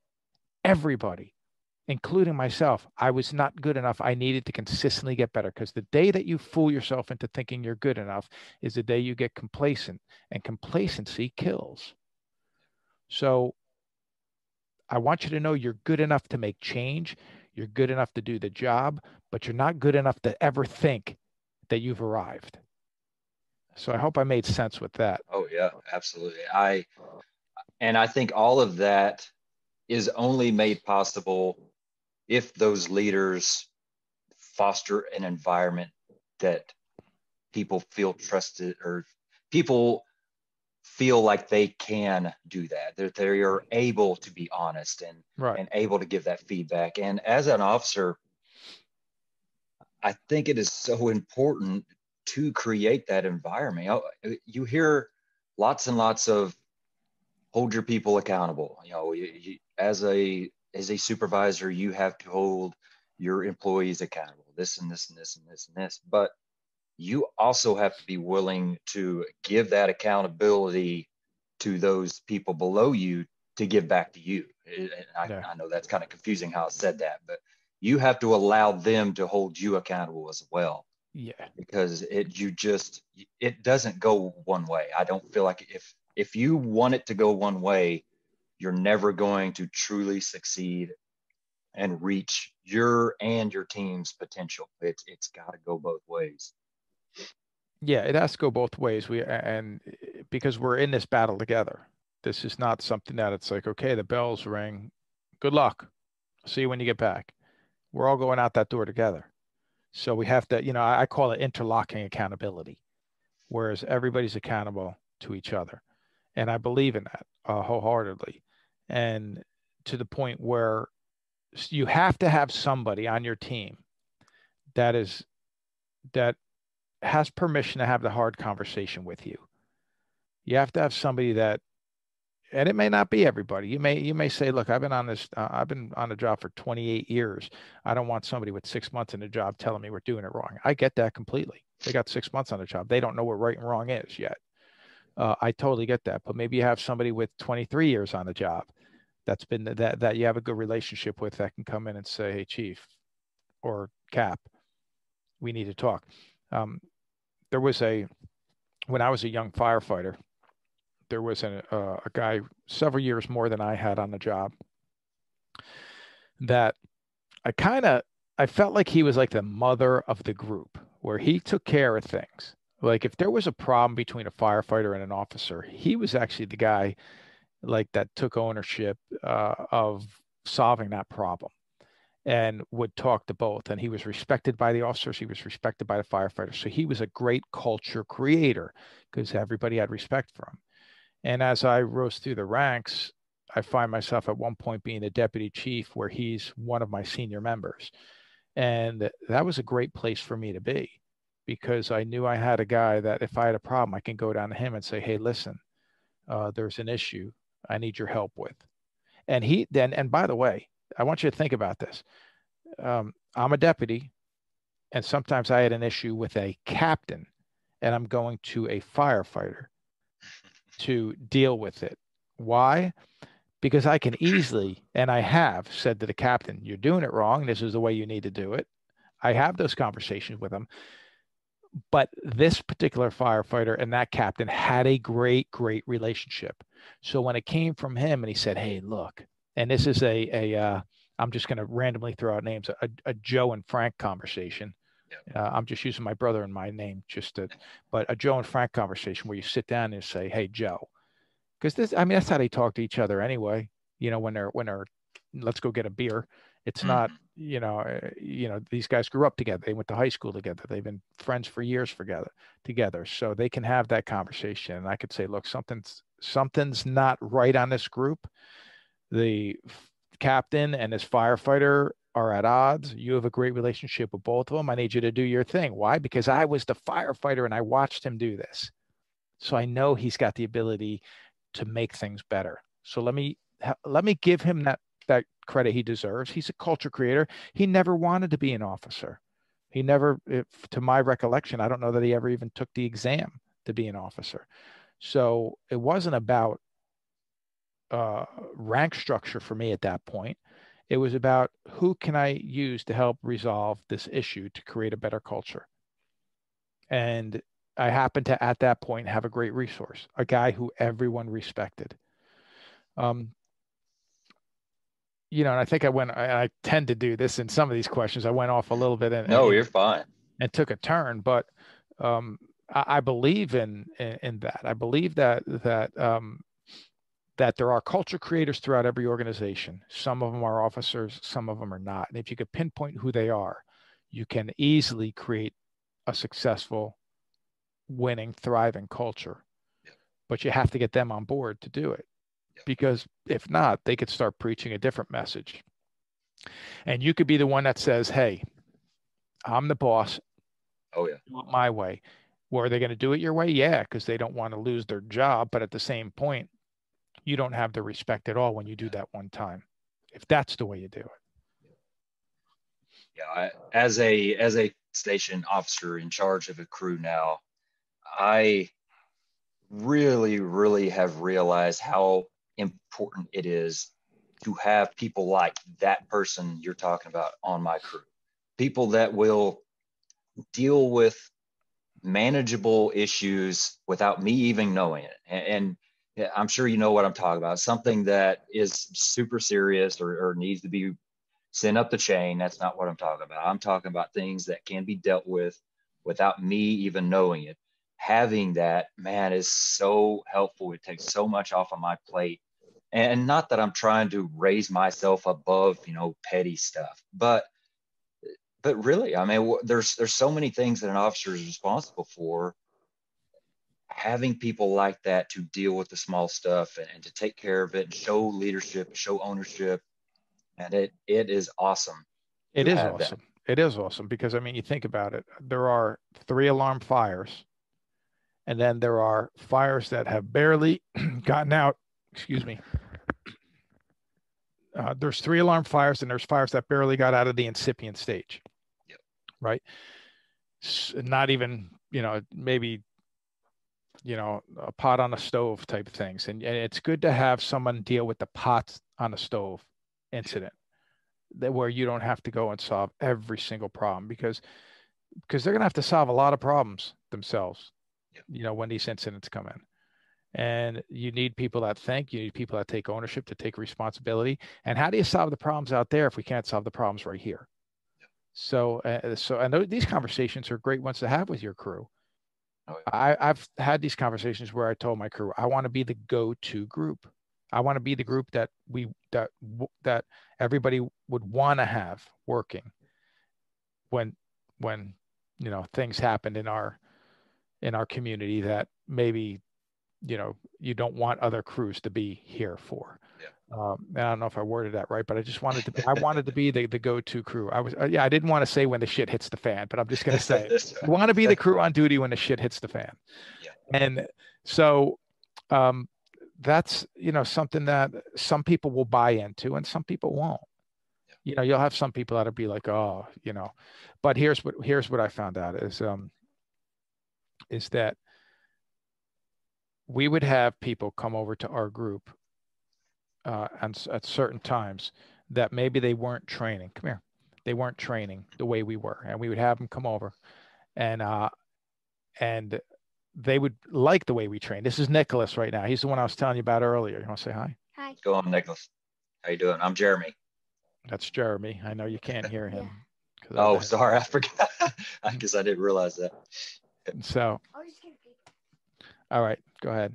including myself. I was not good enough. I needed to consistently get better, because the day that you fool yourself into thinking you're good enough is the day you get complacent, and complacency kills. So I want you to know you're good enough to make change. You're good enough to do the job, but you're not good enough to ever think that you've arrived. So I hope I made sense with that. Oh yeah, absolutely. I think all of that is only made possible if those leaders foster an environment that people feel trusted, or people feel like they can do that they are able to be honest and able to give that feedback. And as an officer, I think it is so important to create that environment. You hear lots and lots of hold your people accountable. As a supervisor, you have to hold your employees accountable, this and this and this and this and this. But you also have to be willing to give that accountability to those people below you to give back to you. I know that's kind of confusing how I said that, but you have to allow them to hold you accountable as well. Yeah. Because it doesn't go one way. I don't feel like if you want it to go one way, you're never going to truly succeed and reach your and your team's potential. It's got to go both ways. Yeah, it has to go both ways. And because we're in this battle together. This is not something that it's like, okay, the bells ring. Good luck. See you when you get back. We're all going out that door together. So we have to, I call it interlocking accountability, whereas everybody's accountable to each other. And I believe in that wholeheartedly. And to the point where you have to have somebody on your team that has permission to have the hard conversation with you. You have to have somebody that, and it may not be everybody. You may say, look, I've been on the job for 28 years. I don't want somebody with 6 months in the job telling me we're doing it wrong. I get that completely. They got 6 months on the job. They don't know what right and wrong is yet. I totally get that. But maybe you have somebody with 23 years on the job that you have a good relationship with, that can come in and say, hey, Chief or Cap, we need to talk. When I was a young firefighter, there was a guy several years more than I had on the job that I felt like he was like the mother of the group, where he took care of things. Like if there was a problem between a firefighter and an officer, he was actually the guy like that took ownership of solving that problem, and would talk to both. And he was respected by the officers. He was respected by the firefighters. So he was a great culture creator because everybody had respect for him. And as I rose through the ranks, I find myself at one point being a deputy chief, where he's one of my senior members. And that was a great place for me to be, because I knew I had a guy that if I had a problem, I can go down to him and say, hey, listen, there's an issue I need your help with. And by the way, I want you to think about this. I'm a deputy, and sometimes I had an issue with a captain, and I'm going to a firefighter to deal with it. Why? Because I can easily, and I have said to the captain, you're doing it wrong. This is the way you need to do it. I have those conversations with him. But this particular firefighter and that captain had a great relationship. So when it came from him and he said, hey, look, and this is I'm just going to randomly throw out names, a Joe and Frank conversation. I'm just using my brother and my name but a Joe and Frank conversation where you sit down and say, hey, Joe, because this, I mean, that's how they talk to each other anyway. When they're let's go get a beer. It's not, these guys grew up together. They went to high school together. They've been friends for years together. So they can have that conversation. And I could say, look, something's not right on this group. The captain and his firefighter are at odds. You have a great relationship with both of them. I need you to do your thing. Why? Because I was the firefighter and I watched him do this. So I know he's got the ability to make things better. So let me give him that credit he deserves. He's a culture creator. He never wanted to be an officer. He never, to my recollection, I don't know that he ever even took the exam to be an officer. So it wasn't about rank structure for me at that point. It was about who can I use to help resolve this issue to create a better culture. And I happened to, at that point, have a great resource, a guy who everyone respected. And I think I tend to do this in some of these questions. I went off a little bit No, you're fine. And took a turn, but I believe in that. I believe that there are culture creators throughout every organization. Some of them are officers, some of them are not. And if you could pinpoint who they are, you can easily create a successful, winning, thriving culture. But you have to get them on board to do it. Because if not, they could start preaching a different message. And you could be the one that says, hey, I'm the boss. Oh, yeah. Do it my way. Well, are they going to do it your way? Yeah, because they don't want to lose their job. But at the same point, you don't have the respect at all when you do that one time, if that's the way you do it. Yeah, as a station officer in charge of a crew now, I really, really have realized how important it is to have people like that person you're talking about on my crew. People that will deal with manageable issues without me even knowing it. And I'm sure you know what I'm talking about. Something that is super serious or needs to be sent up the chain. That's not what I'm talking about. I'm talking about things that can be dealt with without me even knowing it. Having that, man, is so helpful. It takes so much off of my plate. And not that I'm trying to raise myself above, petty stuff, but really, I mean, there's so many things that an officer is responsible for. Having people like that to deal with the small stuff and to take care of it and show leadership, show ownership, and it is awesome. It is awesome. It is awesome because, I mean, you think about it. There are 3 alarm fires, and then there are fires that have barely gotten out. Excuse me. There's 3 alarm fires, and there's fires that barely got out of the incipient stage. Yep. Right. Not even, maybe, a pot on a stove type of things. And it's good to have someone deal with the pot on the stove incident where you don't have to go and solve every single problem because they're going to have to solve a lot of problems themselves, when these incidents come in. And you need people that think, you need people that take ownership, to take responsibility. And how do you solve the problems out there if we can't solve the problems right here? So I know these conversations are great ones to have with your crew. I've had these conversations where I told my crew, I want to be the go-to group. I want to be the group that everybody would want to have working when things happened in our community that maybe you don't want other crews to be here for. I don't know if I worded that right, but I just wanted to be, I wanted to be the go-to crew. I didn't want to say when the shit hits the fan, but I'm just going to say it. I want to be the crew on duty when the shit hits the fan. And so that's, something that some people will buy into and some people won't. You'll have some people that'll be like, oh, but here's what I found out is that we would have people come over to our group and at certain times that maybe they weren't training. Come here. They weren't training the way we were. And we would have them come over and they would like the way we train. This is Nicholas right now. He's the one I was telling you about earlier. You want to say hi? Hi. What's going on, Nicholas? How you doing? I'm Jeremy. That's Jeremy. I know you can't hear him. Yeah. Oh, sorry. I forgot. I guess I didn't realize that. So, all right, go ahead.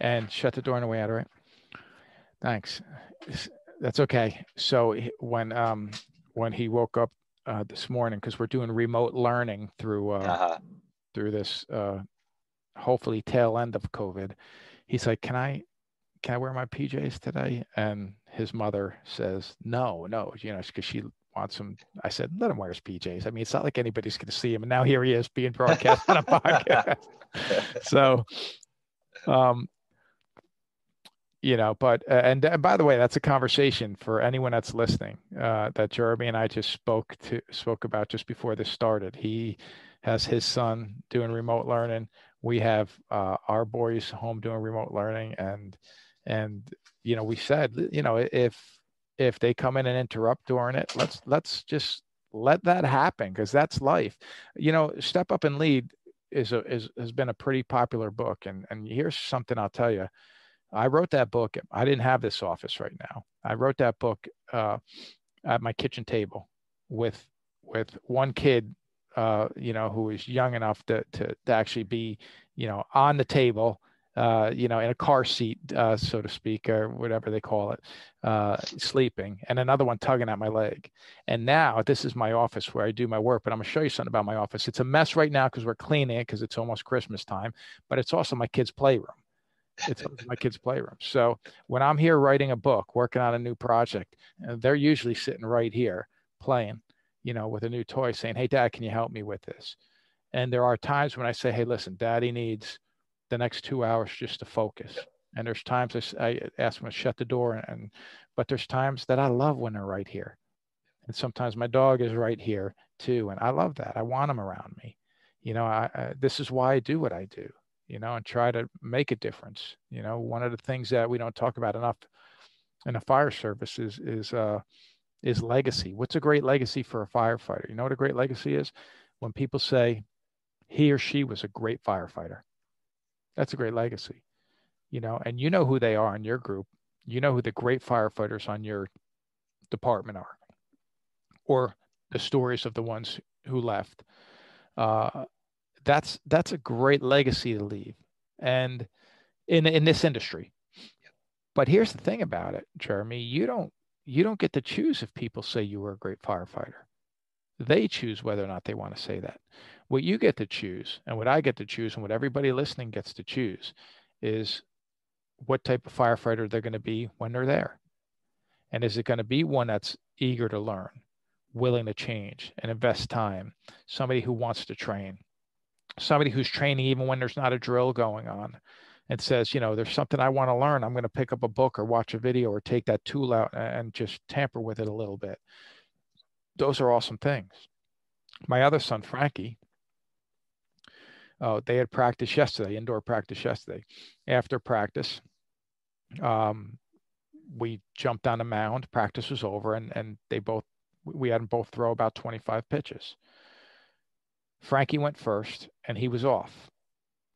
and shut the door on the way out, all right? Thanks. That's okay. So when he woke up this morning, because we're doing remote learning through this hopefully tail end of COVID, he's like, "Can I wear my PJs today?" And his mother says, "No, because she wants him." I said, "Let him wear his PJs. I mean, it's not like anybody's going to see him." And now here he is being broadcast on a podcast. So, but and by the way, that's a conversation for anyone that's listening that Jeremy and I just spoke about just before this started. He has his son doing remote learning. We have our boys home doing remote learning, and we said, if they come in and interrupt during it, let's just let that happen, because that's life. Step Up and Lead has been a pretty popular book, and here's something I'll tell you. I wrote that book. I didn't have this office right now. I wrote that book at my kitchen table with one kid, who was young enough to actually be, on the table, in a car seat, so to speak, or whatever they call it, sleeping, and another one tugging at my leg. And now this is my office where I do my work, but I'm going to show you something about my office. It's a mess right now because we're cleaning it because it's almost Christmas time, but it's also my kid's playroom. It's my kids' playroom. So when I'm here writing a book, working on a new project, they're usually sitting right here playing, with a new toy, saying, "Hey, Dad, can you help me with this?" And there are times when I say, "Hey, listen, Daddy needs the next 2 hours just to focus." And there's times I ask them to shut the door, but there's times that I love when they're right here. And sometimes my dog is right here too, and I love that. I want them around me. This is why I do what I do. And try to make a difference. One of the things that we don't talk about enough in the fire service is legacy. What's a great legacy for a firefighter? You know what a great legacy is? When people say he or she was a great firefighter. That's a great legacy. And you know who they are in your group. You know who the great firefighters on your department are, or the stories of the ones who left. That's a great legacy to leave, and in this industry. But here's the thing about it, Jeremy. You don't get to choose if people say you were a great firefighter. They choose whether or not they want to say that. What you get to choose, and what I get to choose, and what everybody listening gets to choose, is what type of firefighter they're going to be when they're there. And is it going to be one that's eager to learn, willing to change and invest time, somebody who wants to train, somebody who's training even when there's not a drill going on, and says, there's something I want to learn. I'm going to pick up a book or watch a video or take that tool out and just tamper with it a little bit. Those are awesome things. My other son, Frankie, they had practice yesterday, indoor practice yesterday. After practice, we jumped on a mound. Practice was over, and we had them both throw about 25 pitches. Frankie went first, and he was off,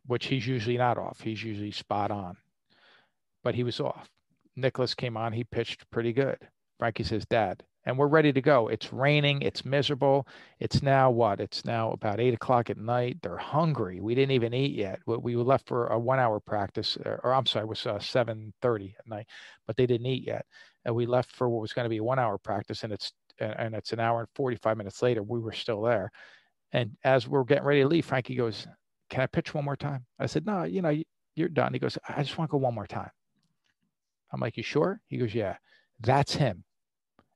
which he's usually not off. He's usually spot on, but he was off. Nicholas came on. He pitched pretty good. Frankie says, "Dad," and we're ready to go. It's raining. It's miserable. It's now what? It's now about 8 o'clock at night. They're hungry. We didn't even eat yet. We were left for a 1 hour practice, or I'm sorry, it was 7:30 at night, but they didn't eat yet. And we left for what was going to be a 1 hour practice, and it's an hour and 45 minutes later. We were still there. And as we're getting ready to leave, Frankie goes, "Can I pitch one more time?" I said, "No, you're done." He goes, "I just want to go one more time." I'm like, "You sure?" He goes, "Yeah." That's him.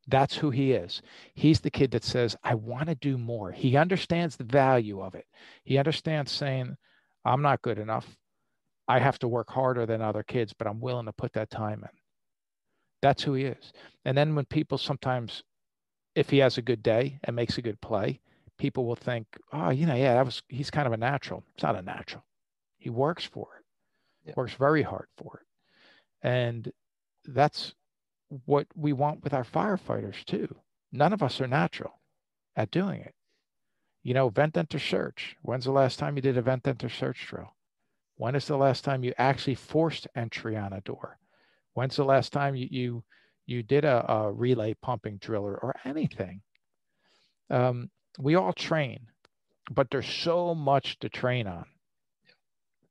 That's who he is. He's the kid that says, "I want to do more." He understands the value of it. He understands saying, "I'm not good enough. I have to work harder than other kids, but I'm willing to put that time in." That's who he is. And then when people sometimes, if he has a good day and makes a good play, people will think, "Oh, yeah, he's kind of a natural." It's not a natural. He works for it. Yeah. Works very hard for it. And that's what we want with our firefighters too. None of us are natural at doing it. Vent, enter, search. When's the last time you did a vent, enter, search drill? When is the last time you actually forced entry on a door? When's the last time you did a relay pumping drill or anything? We all train, but there's so much to train on.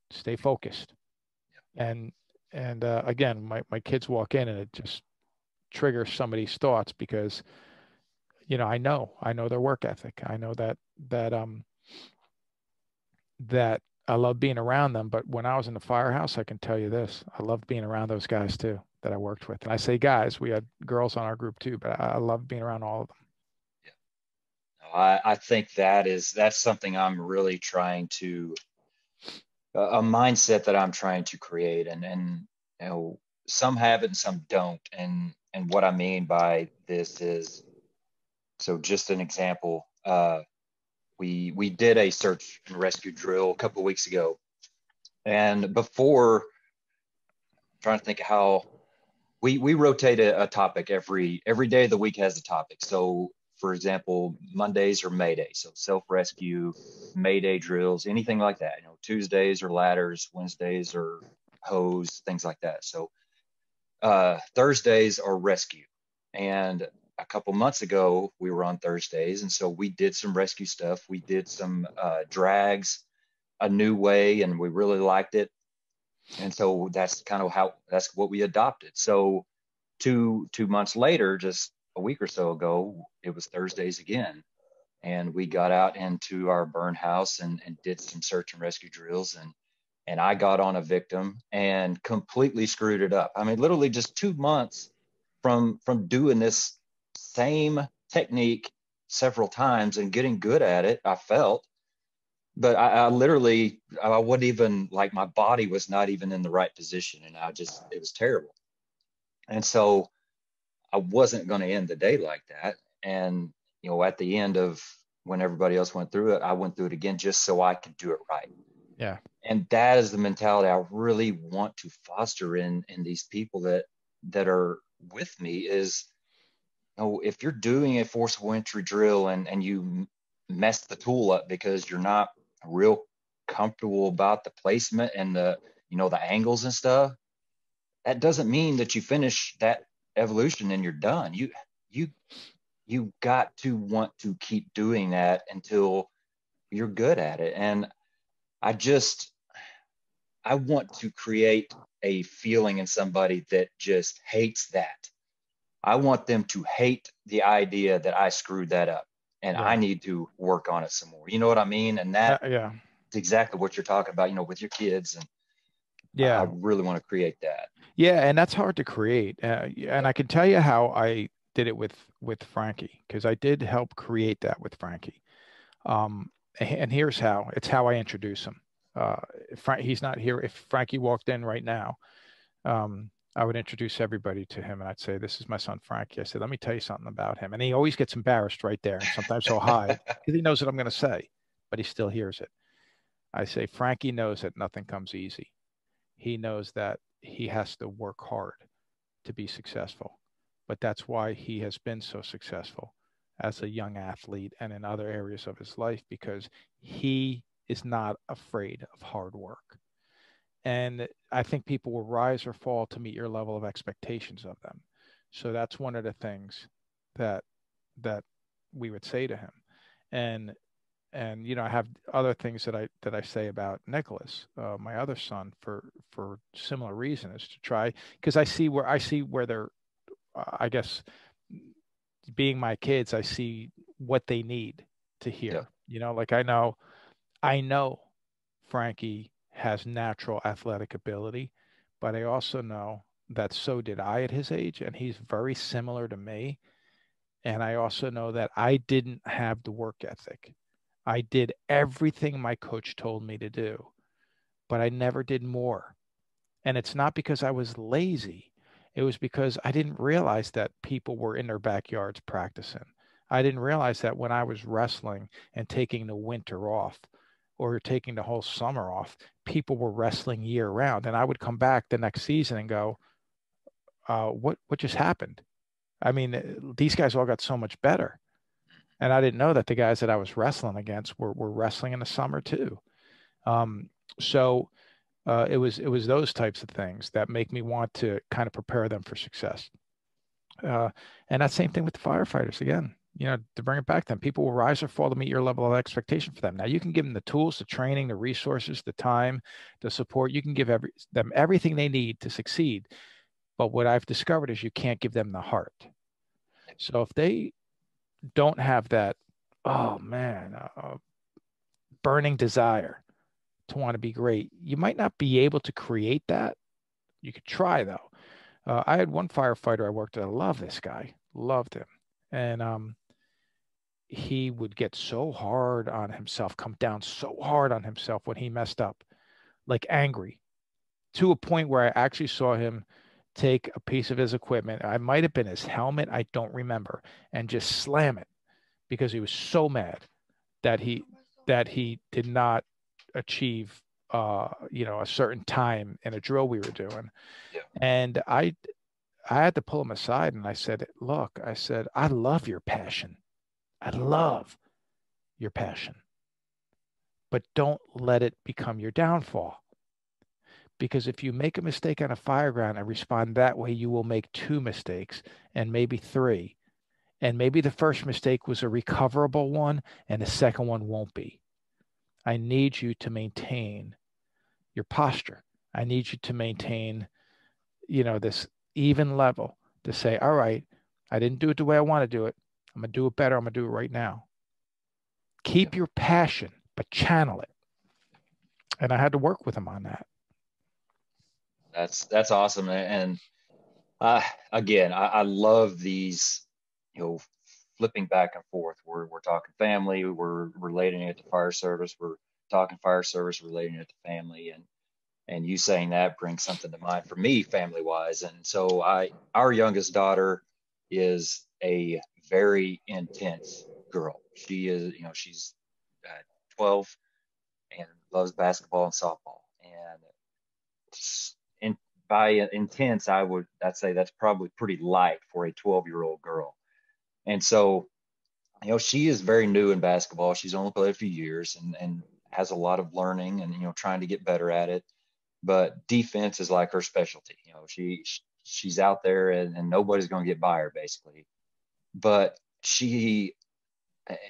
Stay focused. And again, my kids walk in and it just triggers somebody's thoughts because, I know their work ethic. I know that I love being around them. But when I was in the firehouse, I can tell you this, I loved being around those guys too that I worked with. And I say guys, we had girls on our group too, but I love being around all of them. I think that's something I'm really trying to a mindset that I'm trying to create, and some have it and some don't, and what I mean by this is, so just an example, we did a search and rescue drill a couple of weeks ago, and before, I'm trying to think how we rotate a topic every day of the week has a topic. So for example, Mondays are Mayday, so self-rescue, Mayday drills, anything like that. Tuesdays are ladders, Wednesdays are hose, things like that. So Thursdays are rescue. And a couple months ago, we were on Thursdays, and so we did some rescue stuff. We did some drags a new way, and we really liked it. And so that's what we adopted. So two months later, just a week or so ago, it was Thursdays again, and we got out into our burn house and did some search and rescue drills, and I got on a victim and completely screwed it up. I mean, literally just 2 months from doing this same technique several times and getting good at it, I felt. But I literally, I wouldn't even, like, my body was not even in the right position, and it was terrible. And so I wasn't going to end the day like that. And, at the end of when everybody else went through it, I went through it again just so I could do it right. Yeah. And that is the mentality I really want to foster in these people that are with me is, if you're doing a forcible entry drill and you mess the tool up because you're not real comfortable about the placement and the angles and stuff, that doesn't mean that you finish that evolution and you're done. You got to want to keep doing that until you're good at it. And I want to create a feeling in somebody that just hates that. I want them to hate the idea that I screwed that up and I Yeah. need to work on it some more. You know what I mean? And that's Yeah. exactly what you're talking about, with your kids. And I Yeah. really want to create that. Yeah. And that's hard to create. And Yeah. I can tell you how I did it with Frankie, because I did help create that with Frankie. And here's how. It's how I introduce him. He's not here. If Frankie walked in right now, I would introduce everybody to him, and I'd say, "This is my son Frankie." I said, "Let me tell you something about him." And he always gets embarrassed right there, and sometimes he'll hide because he knows what I'm going to say, but he still hears it. I say, "Frankie knows that nothing comes easy. He knows that he has to work hard to be successful, but that's why he has been so successful as a young athlete and in other areas of his life, because he is not afraid of hard work." And I think people will rise or fall to meet your level of expectations of them. So that's one of the things that that we would say to him. And I have other things that I say about Nicholas, my other son, for similar reasons, to try, because I see where they're, I guess, being my kids, I see what they need to Yeah. hear. Like I know Frankie has natural athletic ability, but I also know that so did I at his age, and he's very similar to me. And I also know that I didn't have the work ethic. I did everything my coach told me to do, but I never did more. And it's not because I was lazy. It was because I didn't realize that people were in their backyards practicing. I didn't realize that when I was wrestling and taking the winter off or taking the whole summer off, people were wrestling year round. And I would come back the next season and go, what just happened? I mean, these guys all got so much better. And I didn't know that the guys that I was wrestling against were wrestling in the summer too. Um, so it was those types of things that make me want to kind of prepare them for success. Uh, and that same thing with the firefighters again. to bring it back to them, people will rise or fall to meet your level of expectation for them. Now you can give them the tools, the training, the resources, the time, the support. You can give them everything they need to succeed. But what I've discovered is you can't give them the heart. So if they don't have that, oh man, burning desire to want to be great, you might not be able to create that. You could try though. I had one firefighter I worked with. I love this guy, loved him. And he would get so hard on himself, come down so hard on himself when he messed up, like angry, to a point where I actually saw him take a piece of his equipment. I might have been his helmet, I don't remember, and just slam it because he was so mad that he did not achieve a certain time in a drill we were doing. Yeah. And I had to pull him aside and I said, look, I said, I love your passion. I love your passion, but don't let it become your downfall. Because if you make a mistake on a fire ground and respond that way, you will make two mistakes and maybe three. And maybe the first mistake was a recoverable one and the second one won't be. I need you to maintain your posture. I need you to maintain, this even level to say, all right, I didn't do it the way I want to do it. I'm going to do it better. I'm going to do it right now. Keep your passion, but channel it. And I had to work with him on that. That's awesome. And again, I love these, flipping back and forth. We're talking family, we're relating it to fire service, we're talking fire service, relating it to family, and you saying that brings something to mind for me, family wise. And so our youngest daughter is a very intense girl. She is, she's 12 and loves basketball and softball. And in, by intense, I'd say that's probably pretty light for a 12-year-old girl. And so, she is very new in basketball. She's only played a few years and has a lot of learning and, trying to get better at it. But defense is like her specialty. She's out there and nobody's going to get by her basically. But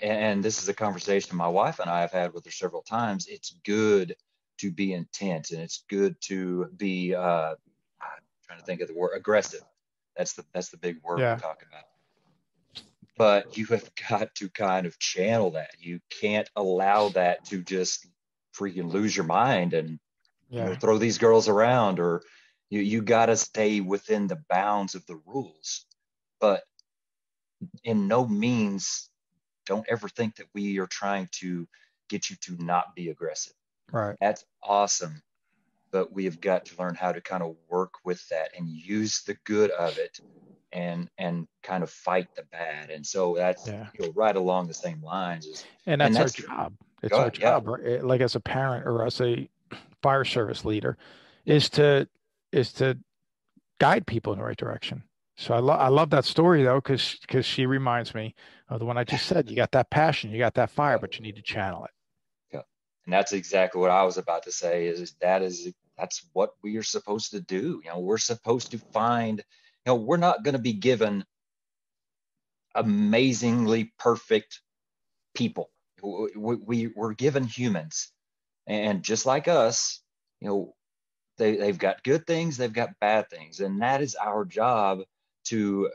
and this is a conversation my wife and I have had with her several times. It's good to be intense and it's good to be, I'm trying to think of the word, aggressive. That's the big word we're talking about. But you have got to kind of channel that. You can't allow that to just freaking lose your mind and throw these girls around, or you got to stay within the bounds of the rules. But in no means, don't ever think that we are trying to get you to not be aggressive. Right. That's awesome. But we have got to learn how to kind of work with that and use the good of it and kind of fight the bad. And so that's right along the same lines. And that's our job. It's our job, right? Like as a parent or as a fire service leader, is to guide people in the right direction. So I love that story though, because she reminds me of the one I just said. You got that passion, you got that fire, but you need to channel it. Yeah. And that's exactly what I was about to say that's what we are supposed to do. We're supposed to find, we're not going to be given amazingly perfect people. We're given humans, and just like us, they've got good things, they've got bad things, and that is our job to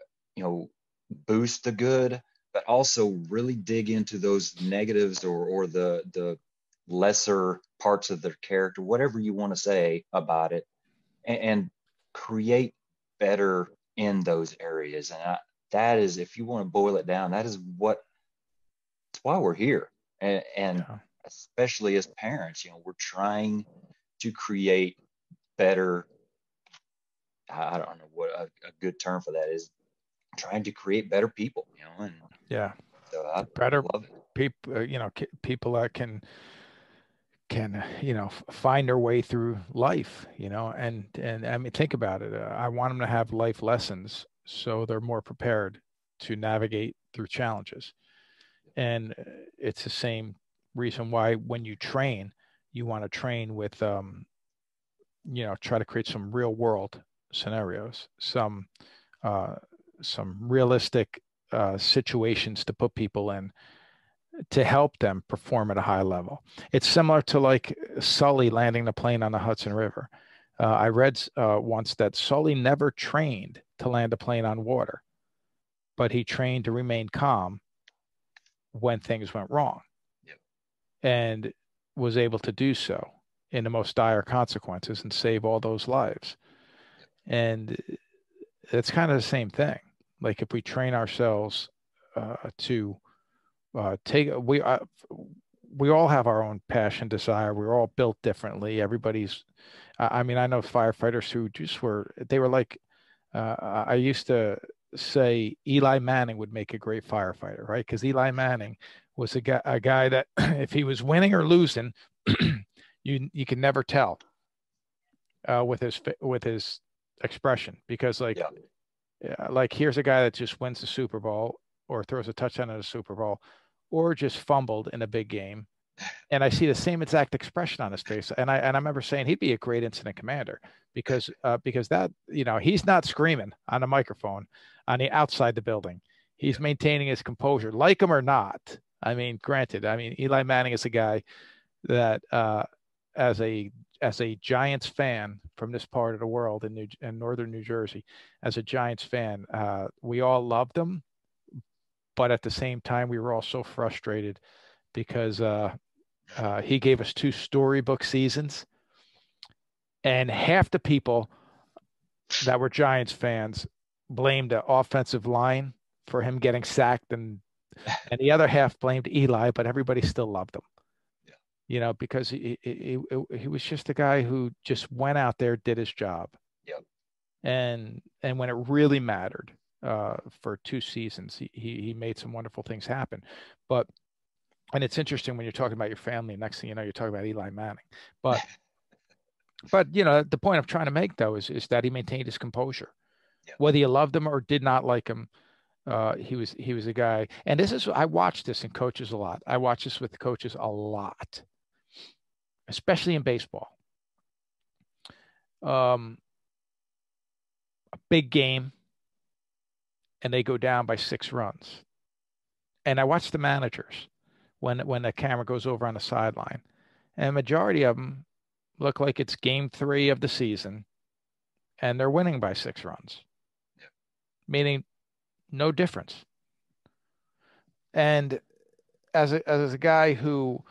boost the good, but also really dig into those negatives or the lesser parts of their character, whatever you want to say about it, and create better in those areas. And that is, if you want to boil it down, that's why we're here. And especially as parents, we're trying to create better, I don't know what a good term for that is, trying to create better people, and so I better love it. People, people that can find their way through life, and I mean, think about it. I want them to have life lessons so they're more prepared to navigate through challenges. And it's the same reason why when you train, you want to train with try to create some real world scenarios, some realistic situations to put people in to help them perform at a high level. It's similar to like Sully landing the plane on the Hudson River. I read once that Sully never trained to land a plane on water, but he trained to remain calm when things went wrong, Yep. and was able to do so in the most dire consequences and save all those lives. Yep. And it's kind of the same thing. Like if we train ourselves to take we all have our own passion, desire. We're all built differently. Everybody's. I mean, I know firefighters who just they were like. I used to say Eli Manning would make a great firefighter, right? Because Eli Manning was a guy that if he was winning or losing, you can never tell with his expression, because Yeah. like here's a guy that just wins the Super Bowl or throws a touchdown in a Super Bowl or just fumbled in a big game. And I see the same exact expression on his face. And I remember saying he'd be a great incident commander because that, he's not screaming on a microphone on the outside the building. He's maintaining his composure, like him or not. I mean, granted, Eli Manning is a guy that as a Giants fan from this part of the world in northern New Jersey, as a Giants fan, we all loved him, but at the same time, we were all so frustrated because he gave us 2 storybook seasons, and half the people that were Giants fans blamed the offensive line for him getting sacked, and the other half blamed Eli, but everybody still loved him. Because he was just a guy who just went out there, did his job. Yep. And when it really mattered for 2 seasons, he made some wonderful things happen. And it's interesting when you're talking about your family, next thing you know, you're talking about Eli Manning. But the point I'm trying to make though is that he maintained his composure. Yep. Whether you loved him or did not like him, he was a guy. And I watch this in coaches a lot. I watch this with coaches a lot, especially in baseball. A big game, and they go down by 6 runs. And I watch the managers when the camera goes over on the sideline, and the majority of them look like it's game 3 of the season, and they're winning by 6 runs, meaning no difference. And as a guy who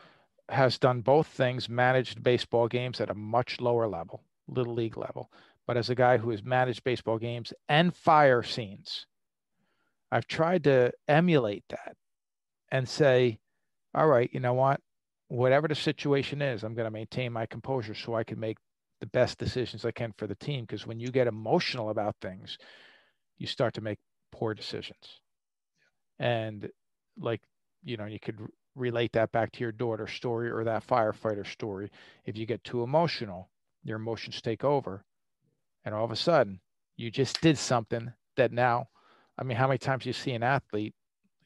has done both things, managed baseball games at a much lower level, little league level, but as a guy who has managed baseball games and fire scenes, I've tried to emulate that and say, all right, you know what? Whatever the situation is, I'm going to maintain my composure so I can make the best decisions I can for the team. Because when you get emotional about things, you start to make poor decisions. And like, you could relate that back to your daughter's story or that firefighter story. If you get too emotional, your emotions take over. And all of a sudden, you just did something that now, how many times you see an athlete,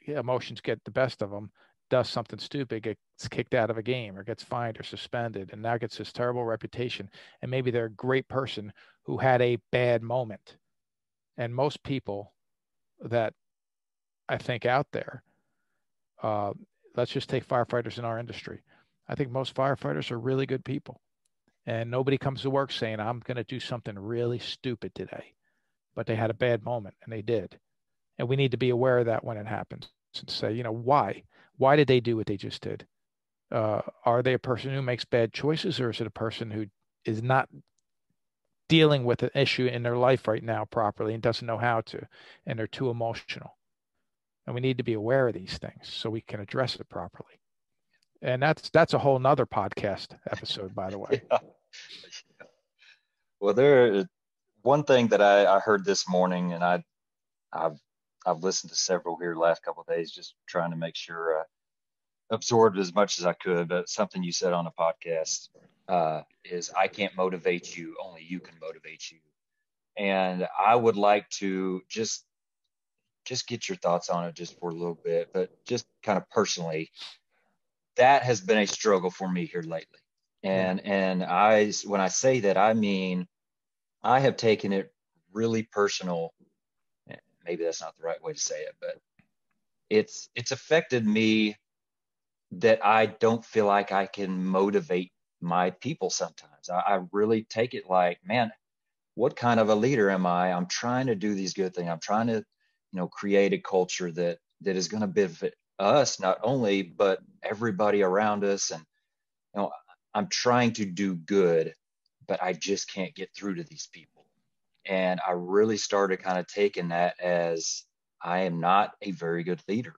emotions get the best of them, does something stupid, gets kicked out of a game or gets fined or suspended, and now gets this terrible reputation. And maybe they're a great person who had a bad moment. And most people that I think out there, let's just take firefighters in our industry. I think most firefighters are really good people. And nobody comes to work saying, I'm going to do something really stupid today. But they had a bad moment, and they did. And we need to be aware of that when it happens and say, why? Why did they do what they just did? Are they a person who makes bad choices, or is it a person who is not dealing with an issue in their life right now properly and doesn't know how to, and they're too emotional? And we need to be aware of these things so we can address it properly. And that's a whole nother podcast episode, by the way. Yeah. Well, one thing that I heard this morning, and I've listened to several here the last couple of days, just trying to make sure I absorbed as much as I could. But something you said on a podcast is, I can't motivate you, only you can motivate you. And I would like to just get your thoughts on it just for a little bit, but just kind of personally, that has been a struggle for me here lately. And when I say that, I mean, I have taken it really personal. Maybe that's not the right way to say it, but it's affected me that I don't feel like I can motivate my people sometimes. I really take it like, man, what kind of a leader am I? I'm trying to do these good things. I'm trying to, create a culture that is going to benefit us not only, but everybody around us. And you know, I'm trying to do good, but I just can't get through to these people. And I really started kind of taking that as I am not a very good leader.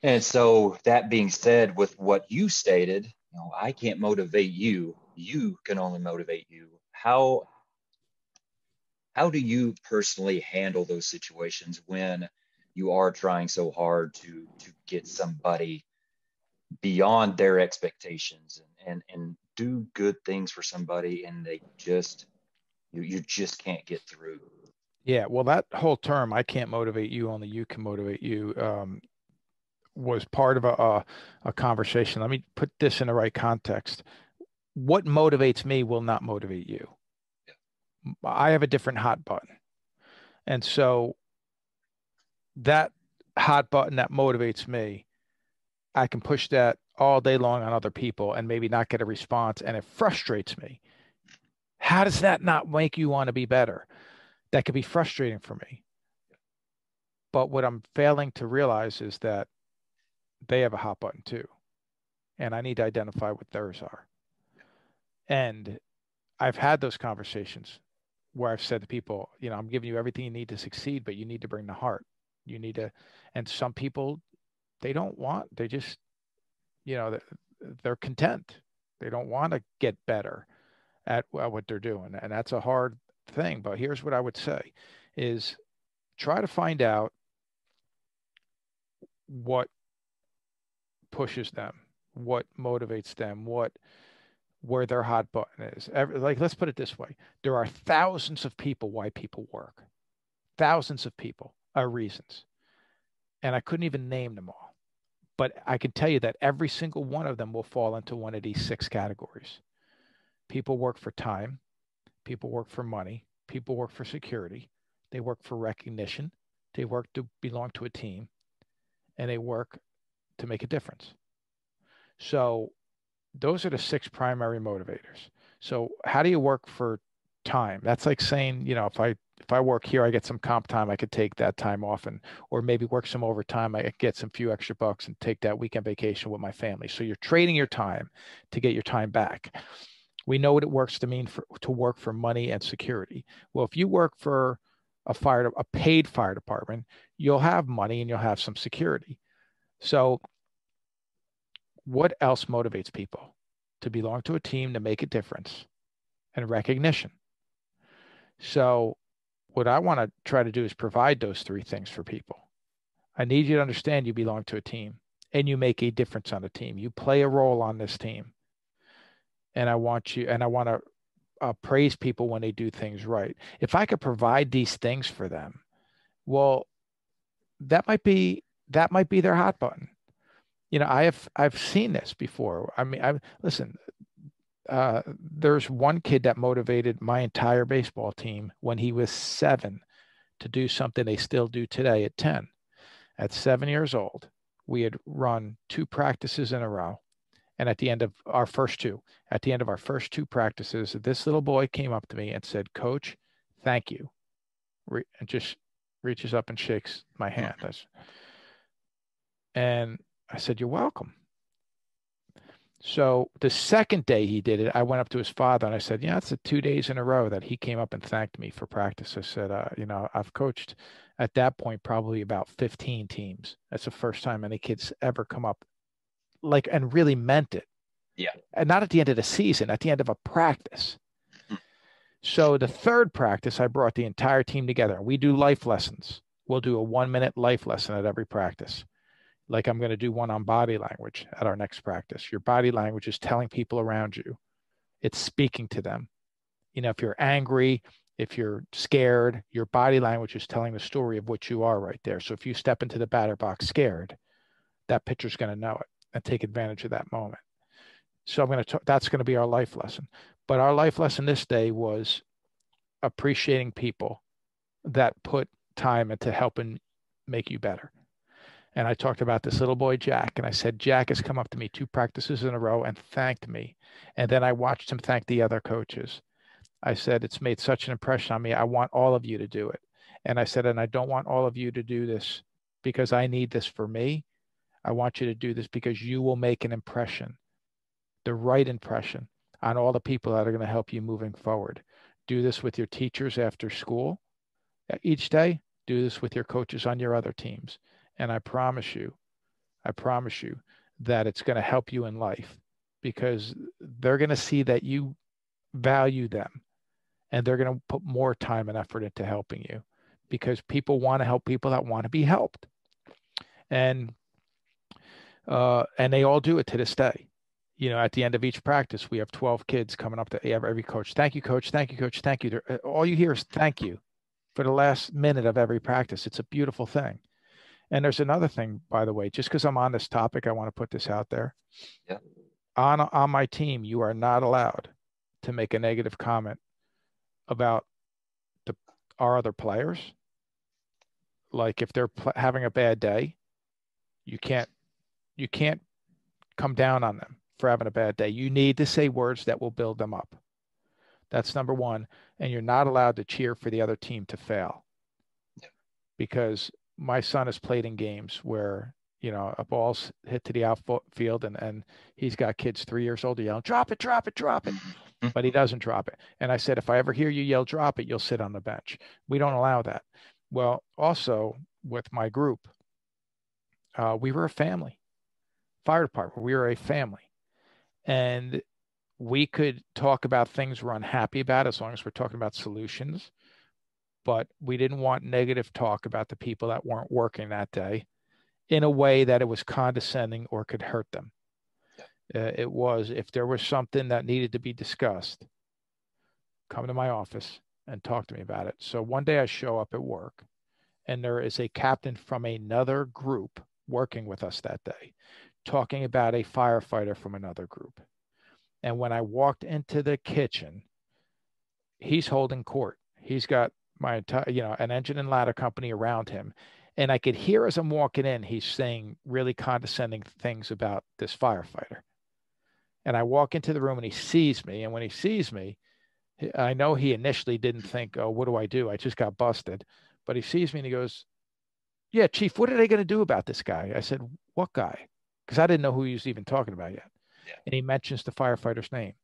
And so that being said, with what you stated, I can't motivate you. You can only motivate you. How do you personally handle those situations when you are trying so hard to get somebody beyond their expectations and do good things for somebody and they just you just can't get through? Yeah, well, that whole term, I can't motivate you, only you can motivate you, was part of a conversation. Let me put this in the right context. What motivates me will not motivate you. I have a different hot button. And so that hot button that motivates me, I can push that all day long on other people and maybe not get a response. And it frustrates me. How does that not make you want to be better? That could be frustrating for me. But what I'm failing to realize is that they have a hot button too. And I need to identify what theirs are. And I've had those conversations where I've said to people, I'm giving you everything you need to succeed, but you need to bring the heart. You need to, and some people, they don't want, they just, they're content. They don't want to get better at what they're doing. And that's a hard thing. But here's what I would say is try to find out what pushes them, what motivates them, where their hot button is. Like, let's put it this way. There are thousands of people why people work. Thousands of people are reasons. And I couldn't even name them all. But I can tell you that every single one of them will fall into one of these 6 categories. People work for time. People work for money. People work for security. They work for recognition. They work to belong to a team. And they work to make a difference. So those are the 6 primary motivators. So how do you work for time? That's like saying, if I work here, I get some comp time, I could take that time off or maybe work some overtime, I get some few extra bucks and take that weekend vacation with my family. So you're trading your time to get your time back. We know what it works to work for money and security. Well, if you work for a paid fire department, you'll have money and you'll have some security. So what else motivates people? To belong to a team, to make a difference, and recognition. So what I want to try to do is provide those 3 things for people. I need you to understand you belong to a team and you make a difference on a team. You play a role on this team. And I want to praise people when they do things right. If I could provide these things for them, well, that might be their hot button. I've seen this before. I mean, listen, there's one kid that motivated my entire baseball team when he was 7 to do something they still do today at 10. At 7 years old, we had run 2 practices in a row. And at the end of our first 2 practices, this little boy came up to me and said, "Coach, thank you." And just reaches up and shakes my hand. And I said, "You're welcome." So the second day he did it, I went up to his father and I said, "Yeah, it's the 2 days in a row that he came up and thanked me for practice." I said, I've coached at that point probably about 15 teams. That's the first time any kids ever come up and really meant it. Yeah. And not at the end of the season, at the end of a practice. So the third practice, I brought the entire team together. We do life lessons. We'll do a 1-minute life lesson at every practice. Like I'm going to do one on body language at our next practice. Your body language is telling people around you. It's speaking to them. If you're angry, if you're scared, your body language is telling the story of what you are right there. So if you step into the batter box scared, that pitcher's going to know it and take advantage of that moment. So that's going to be our life lesson. But our life lesson this day was appreciating people that put time into helping make you better. And I talked about this little boy, Jack, and I said, Jack has come up to me 2 practices in a row and thanked me. And then I watched him thank the other coaches. I said, it's made such an impression on me. I want all of you to do it. And I said, and I don't want all of you to do this because I need this for me. I want you to do this because you will make an impression, the right impression on all the people that are going to help you moving forward. Do this with your teachers after school each day. Do this with your coaches on your other teams. And I promise you that it's going to help you in life because they're going to see that you value them and they're going to put more time and effort into helping you because people want to help people that want to be helped. And they all do it to this day. You know, at the end of each practice, we have 12 kids coming up to every coach. Thank you, coach. Thank you, coach. Thank you. All you hear is thank you for the last minute of every practice. It's a beautiful thing. And there's another thing, by the way, just because I'm on this topic, I want to put this out there. Yeah. On my team, you are not allowed to make a negative comment about our other players. Like if they're having a bad day, you can't come down on them for having a bad day. You need to say words that will build them up. That's number one. And you're not allowed to cheer for the other team to fail. Yeah. Because my son has played in games where, you know, a ball's hit to the outfield and he's got kids 3 years old yelling, drop it, drop it, drop it. But he doesn't drop it. And I said, if I ever hear you yell, drop it, you'll sit on the bench. We don't allow that. Well, also with my group, we were a family. Fire department, we were a family. And we could talk about things we're unhappy about as long as we're talking about solutions. But we didn't want negative talk about the people that weren't working that day in a way that it was condescending or could hurt them. It was, if there was something that needed to be discussed, come to my office and talk to me about it. So one day I show up at work and there is a captain from another group working with us that day, talking about a firefighter from another group. And when I walked into the kitchen, he's holding court. He's got my entire, you know, an engine and ladder company around him. And I could hear as I'm walking in, he's saying really condescending things about this firefighter. And I walk into the room and he sees me. And when he sees me, I know he initially didn't think, oh, what do? I just got busted. But he sees me and he goes, yeah, Chief, what are they going to do about this guy? I said, what guy? Because I didn't know who he was even talking about yet. Yeah. And he mentions the firefighter's name.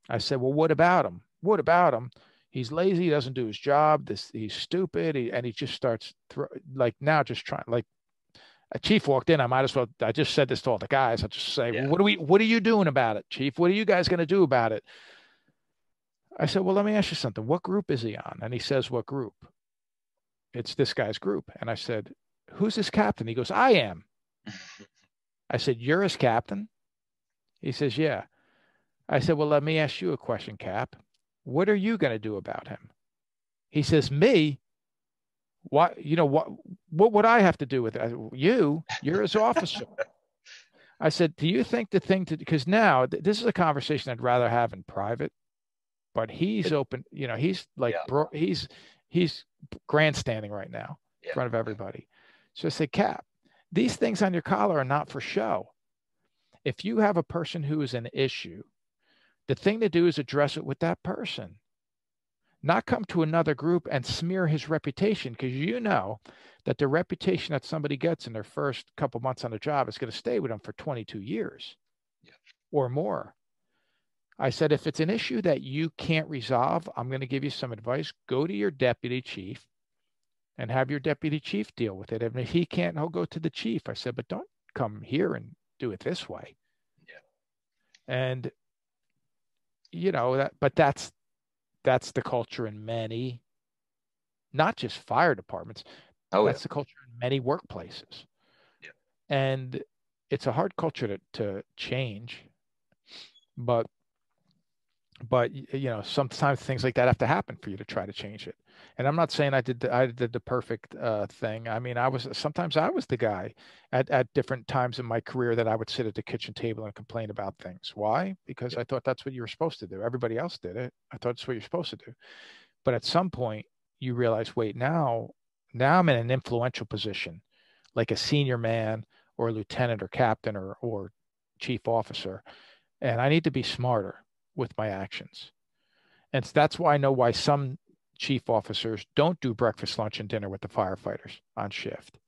I said, well, what about him? What about him? He's lazy. He doesn't do his job. He's stupid. And he just starts just trying, like a chief walked in. I just said this to all the guys. I just say, Yeah. what are you doing about it, Chief? What are you guys going to do about it? I said, well, let me ask you something. What group is he on? And he says, what group? It's this guy's group. And I said, who's his captain? He goes, I am. I said, you're his captain? He says, yeah. I said, well, let me ask you a question, Cap. What are you going to do about him? He says, me? What, what would I have to do with it? You're his officer. I said, do you think because now this is a conversation I'd rather have in private, but he's open, he's like, he's grandstanding right now in front of everybody. So I said, Cap, these things on your collar are not for show. If you have a person who is an issue, the thing to do is address it with that person, not come to another group and smear his reputation, because you know that the reputation that somebody gets in their first couple months on the job is going to stay with them for 22 years or more. I said, if it's an issue that you can't resolve, I'm going to give you some advice. Go to your deputy chief and have your deputy chief deal with it. And if he can't, he'll go to the chief. I said, but don't come here and do it this way. Yeah. And but that's the culture in many, not just fire departments. That's the culture in many workplaces. Yeah. And it's a hard culture to change, but sometimes things like that have to happen for you to try to change it. And I'm not saying I did the perfect thing. I mean, sometimes I was the guy at different times in my career that I would sit at the kitchen table and complain about things. Why? Because I thought that's what you were supposed to do. Everybody else did it. I thought it's what you're supposed to do. But at some point you realize, wait, now I'm in an influential position. like a senior man or a lieutenant or captain or chief officer. And I need to be smarter with my actions. And that's why I know why some chief officers don't do breakfast, lunch, and dinner with the firefighters on shift.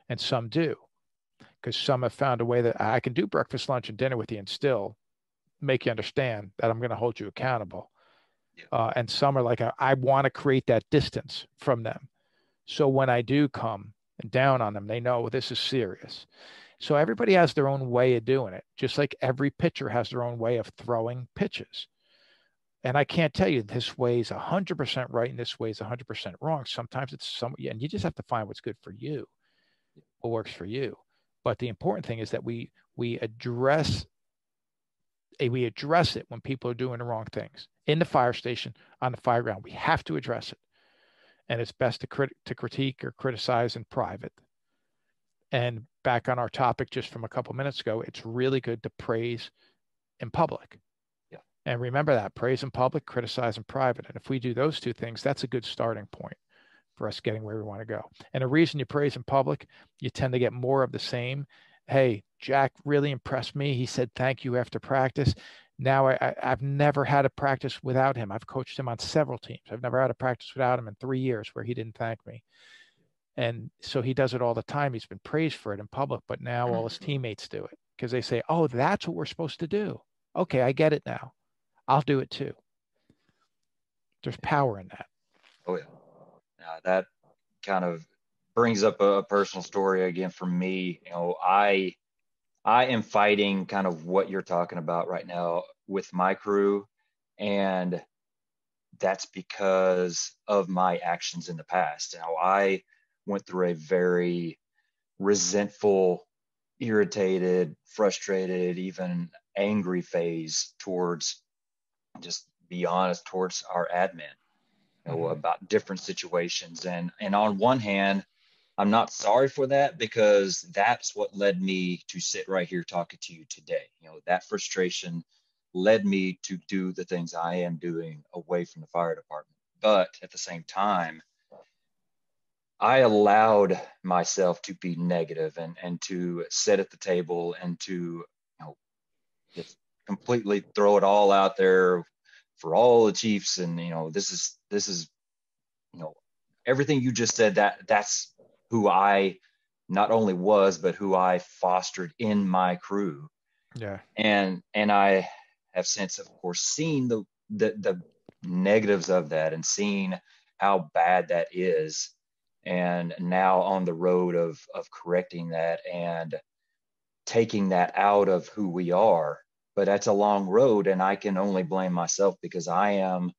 And some do, because some have found a way that I can do breakfast, lunch, and dinner with you and still make you understand that I'm going to hold you accountable. And some are like, I want to create that distance from them. So when I do come down on them, they know this is serious. So everybody has their own way of doing it, just like every pitcher has their own way of throwing pitches. And I can't tell you this way is 100% right and this way is 100% wrong. Sometimes it's some, and you just have to find what's good for you, what works for you. But the important thing is that we address it when people are doing the wrong things in the fire station, on the fire ground. We have to address it, and it's best to critique or criticize in private. And back on our topic just from a couple minutes ago, it's really good to praise in public. Yeah. And remember that, praise in public, criticize in private. And if we do those two things, that's a good starting point for us getting where we want to go. And the reason you praise in public, you tend to get more of the same. Hey, Jack really impressed me. He said thank you after practice. Now I've never had a practice without him. I've coached him on several teams. I've never had a practice without him in 3 years where he didn't thank me. And so he does it all the time. He's been praised for it in public, but now all his teammates do it because they say, oh, that's what we're supposed to do. Okay, I get it now. I'll do it too. There's power in that. Oh, yeah. That kind of brings up a personal story again for me. I am fighting kind of what you're talking about right now with my crew. And that's because of my actions in the past. I went through a very resentful, irritated, frustrated, even angry phase towards, just be honest, towards our admin, about different situations. And on one hand, I'm not sorry for that because that's what led me to sit right here talking to you today. That frustration led me to do the things I am doing away from the fire department. But at the same time, I allowed myself to be negative and to sit at the table and to, just completely throw it all out there for all the chiefs. And, this is, everything you just said, that's who I not only was, but who I fostered in my crew. Yeah. And I have since, of course, seen the negatives of that and seen how bad that is. And now on the road of correcting that and taking that out of who we are. But that's a long road, and I can only blame myself because I am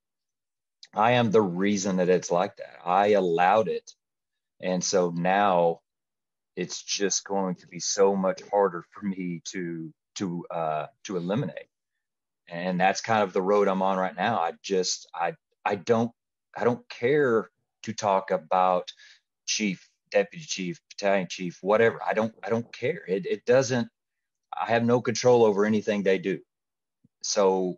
the reason that it's like that. I allowed it. And so now it's just going to be so much harder for me to eliminate. And that's kind of the road I'm on right now. I don't care to talk about chief, deputy chief, battalion chief, whatever. I don't care. It doesn't, I have no control over anything they do. So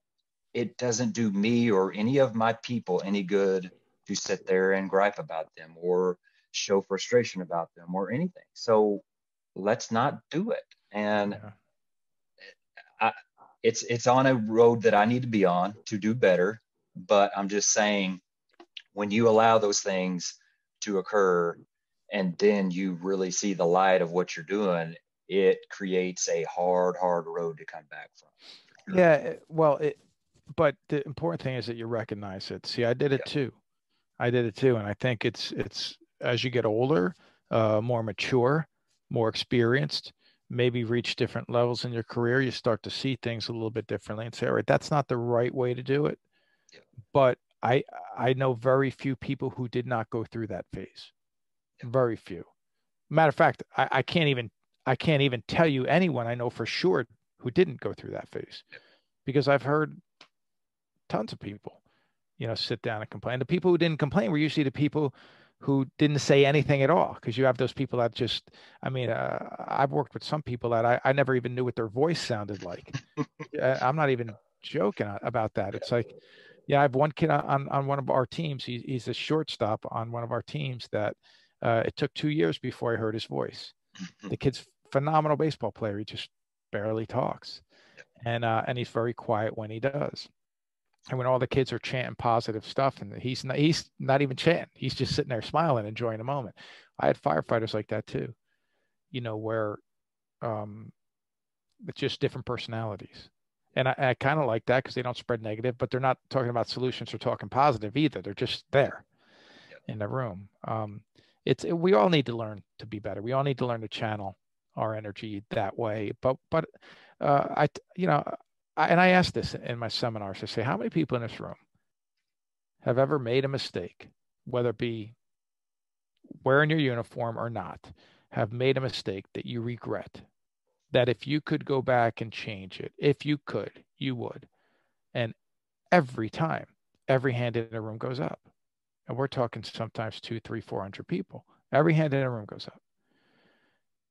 it doesn't do me or any of my people any good to sit there and gripe about them or show frustration about them or anything. So let's not do it. And it's on a road that I need to be on to do better. But I'm just saying, when you allow those things to occur and then you really see the light of what you're doing, it creates a hard road to come back from. Sure. Yeah. Well, but the important thing is that you recognize it. See, I did it too. And I think it's as you get older, more mature, more experienced, maybe reach different levels in your career, you start to see things a little bit differently and say, all right, that's not the right way to do it. Yeah. But I know very few people who did not go through that phase. Yeah. Very few. Matter of fact, I can't even tell you anyone I know for sure who didn't go through that phase. Yeah. Because I've heard tons of people, sit down and complain. The people who didn't complain were usually the people who didn't say anything at all. Because you have those people that just, I've worked with some people that I never even knew what their voice sounded like. I'm not even joking about that. It's like, I have one kid on one of our teams. He's a shortstop on one of our teams that it took 2 years before I heard his voice. The kid's phenomenal baseball player. He just barely talks, and he's very quiet when he does. And when all the kids are chanting positive stuff, and he's not even chanting, he's just sitting there smiling, enjoying the moment. I had firefighters like that too, where it's just different personalities. And I kind of like that because they don't spread negative, but they're not talking about solutions or talking positive either. They're just there in the room. We all need to learn to be better. We all need to learn to channel our energy that way. But I ask this in my seminars. I say, how many people in this room have ever made a mistake, whether it be wearing your uniform or not, have made a mistake that you regret? That if you could go back and change it, if you could, you would. And every time, every hand in the room goes up. And we're talking sometimes 200, 300, 400 people. Every hand in the room goes up.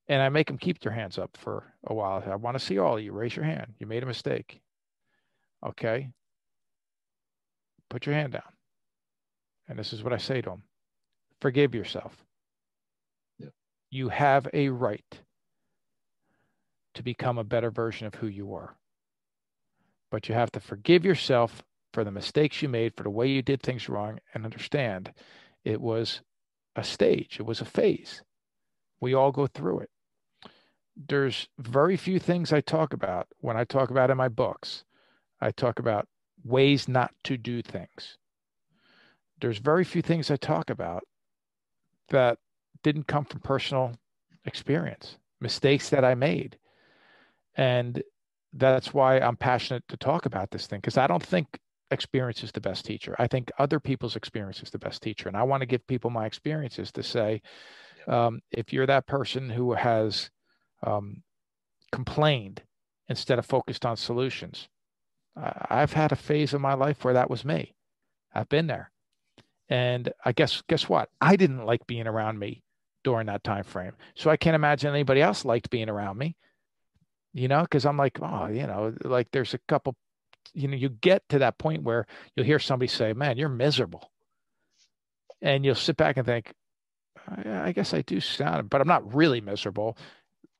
And I make them keep their hands up for a while. I want to see all of you. Raise your hand. You made a mistake. Okay. Put your hand down. And this is what I say to them. Forgive yourself. Yeah. You have a right to become a better version of who you were. But you have to forgive yourself for the mistakes you made, for the way you did things wrong, and understand it was a stage. It was a phase. We all go through it. There's very few things I talk about when I talk about in my books. I talk about ways not to do things. There's very few things I talk about that didn't come from personal experience, mistakes that I made. And that's why I'm passionate to talk about this thing, because I don't think experience is the best teacher. I think other people's experience is the best teacher. And I want to give people my experiences to say, if you're that person who has complained instead of focused on solutions, I've had a phase of my life where that was me. I've been there. And I guess what? I didn't like being around me during that time frame. So I can't imagine anybody else liked being around me, because I'm like, like there's a couple, you get to that point where you'll hear somebody say, man, you're miserable. And you'll sit back and think, I guess I do sound, but I'm not really miserable.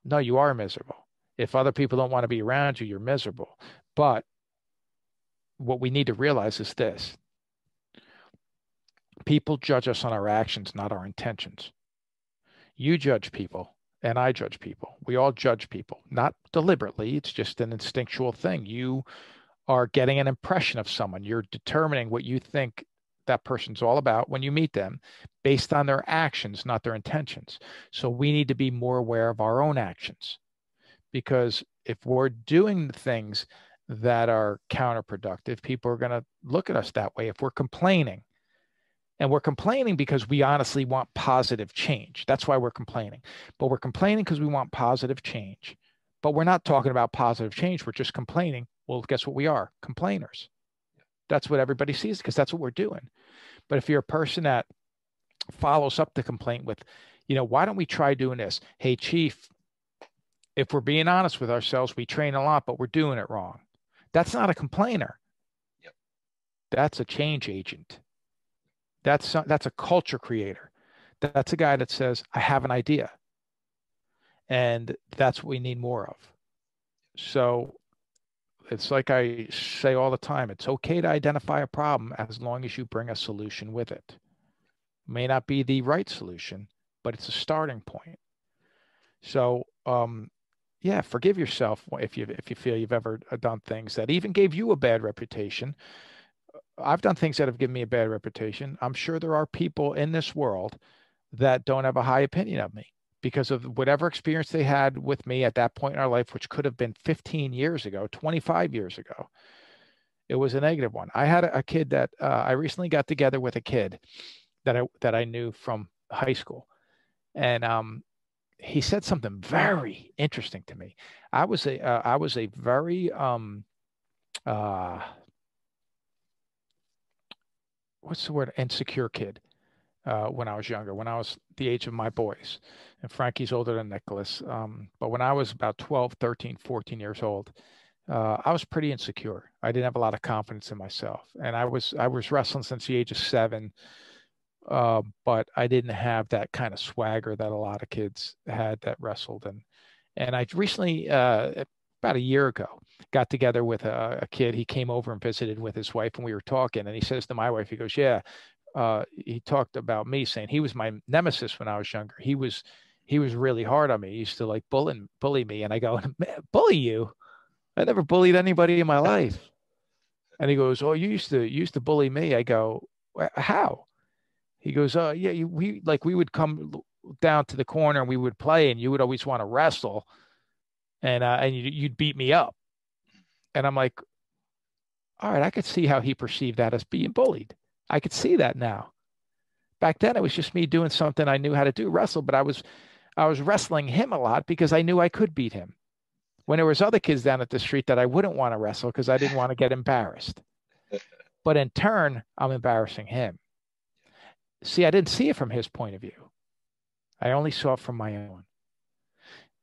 No, you are miserable. If other people don't want to be around you, you're miserable. But what we need to realize is this. People judge us on our actions, not our intentions. You judge people and I judge people. We all judge people, not deliberately. It's just an instinctual thing. You are getting an impression of someone. You're determining what you think that person's all about when you meet them based on their actions, not their intentions. So we need to be more aware of our own actions, because if we're doing things that are counterproductive, people are going to look at us that way. If we're complaining, and we're complaining because we honestly want positive change. That's why we're complaining. But we're complaining because we want positive change. But we're not talking about positive change. We're just complaining. Well, guess what we are? Complainers. That's what everybody sees, because that's what we're doing. But if you're a person that follows up the complaint with, why don't we try doing this? Hey, Chief, if we're being honest with ourselves, we train a lot, but we're doing it wrong. That's not a complainer. Yep. That's a change agent. That's a culture creator. That's a guy that says, I have an idea. And that's what we need more of. So it's like I say all the time, it's okay to identify a problem as long as you bring a solution with it. It may not be the right solution, but it's a starting point. So forgive yourself if you feel you've ever done things that even gave you a bad reputation. I've done things that have given me a bad reputation. I'm sure there are people in this world that don't have a high opinion of me because of whatever experience they had with me at that point in our life, which could have been 15 years ago, 25 years ago. It was a negative one. I had a kid that I recently got together with a kid that I knew from high school. And he said something very interesting to me. I was a very what's the word? Insecure kid when I was younger, when I was the age of my boys. And Frankie's older than Nicholas. But when I was about 12, 13, 14 years old, I was pretty insecure. I didn't have a lot of confidence in myself. And I was wrestling since the age of 7. but I didn't have that kind of swagger that a lot of kids had that wrestled. And I recently, about a year ago, got together with a kid. He came over and visited with his wife, and we were talking. And he says to my wife, he goes, "Yeah." He talked about me, saying he was my nemesis when I was younger. He was really hard on me. He used to like bully me, and I go, "Bully you? I never bullied anybody in my life." And he goes, "Oh, you used to bully me." I go, "How?" He goes, "Oh, yeah, we would come down to the corner and we would play, and you would always want to wrestle, and you'd beat me up." And I'm like, "All right, I could see how he perceived that as being bullied. I could see that now. Back then, it was just me doing something I knew how to do, wrestle, but I was wrestling him a lot because I knew I could beat him. When there was other kids down at the street that I wouldn't want to wrestle because I didn't want to get embarrassed. But in turn, I'm embarrassing him. See, I didn't see it from his point of view. I only saw it from my own.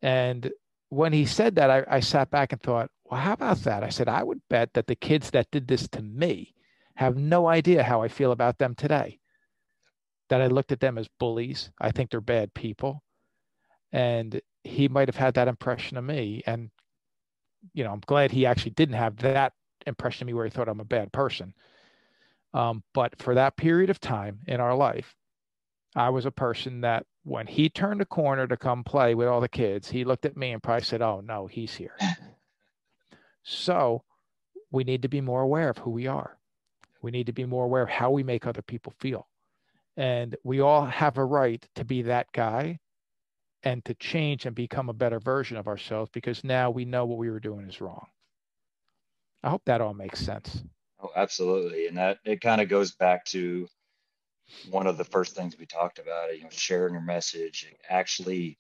And when he said that, I sat back and thought, well, how about that? I said, I would bet that the kids that did this to me have no idea how I feel about them today. That I looked at them as bullies. I think they're bad people. And he might have had that impression of me. And, I'm glad he actually didn't have that impression of me where he thought I'm a bad person. But for that period of time in our life, I was a person that when he turned a corner to come play with all the kids, he looked at me and probably said, "Oh, no, he's here." So we need to be more aware of who we are. We need to be more aware of how we make other people feel. And we all have a right to be that guy and to change and become a better version of ourselves because now we know what we were doing is wrong. I hope that all makes sense. Oh, absolutely. And that it kind of goes back to one of the first things we talked about, sharing your message, actually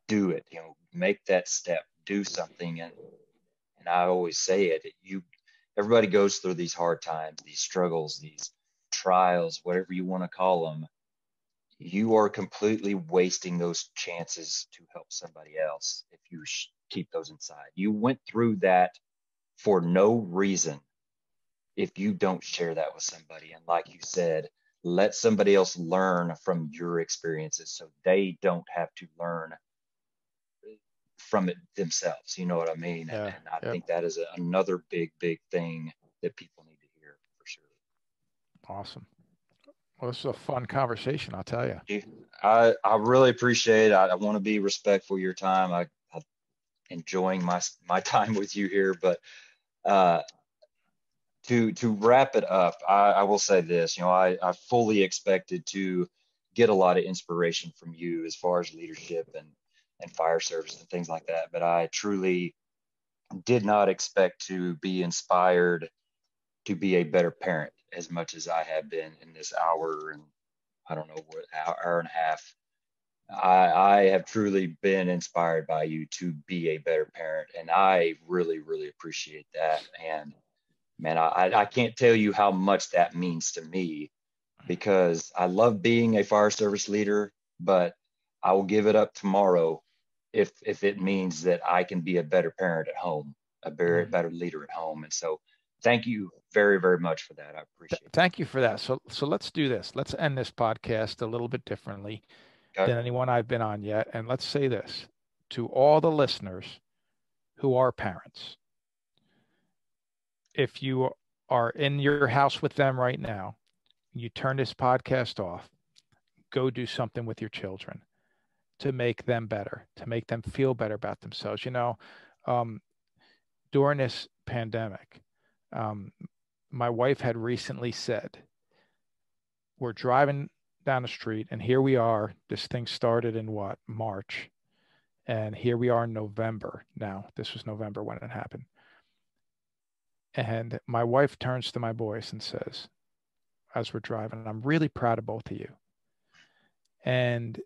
do it, make that step, do something. And I always say it, everybody goes through these hard times, these struggles, these trials, whatever you want to call them. You are completely wasting those chances to help somebody else if you keep those inside. You went through that for no reason if you don't share that with somebody. And like you said, let somebody else learn from your experiences so they don't have to learn from it themselves. You know what I mean? Yeah. And I Yep. think that is another big thing that people need to hear for sure. Awesome. Well, this is a fun conversation, I'll tell you. I really appreciate it. I want to be respectful of your time. I'm enjoying my time with you here, but uh, to wrap it up, I will say this. I fully expected to get a lot of inspiration from you as far as leadership and fire service and things like that, but I truly did not expect to be inspired to be a better parent as much as I have been in this hour and I don't know what hour and a half. I have truly been inspired by you to be a better parent, and I really appreciate that. And man, I can't tell you how much that means to me because I love being a fire service leader, but I will give it up tomorrow if it means that I can be a better parent at home, a better leader at home. And so thank you very much for that. I appreciate Thank you for that. So let's do this. Let's end this podcast a little bit differently that. Okay. than anyone I've been on yet. And let's say this to all the listeners who are parents. If you are in your house with them right now, you turn this podcast off, go do something with your children to make them better, to make them feel better about themselves. Um, during this pandemic, um, my wife had recently said, we're driving down the street and here we are. This thing started in what, March. And here we are in November now. This was November when it happened. And my wife turns to my boys and says, as we're driving, I'm really proud of both of you. And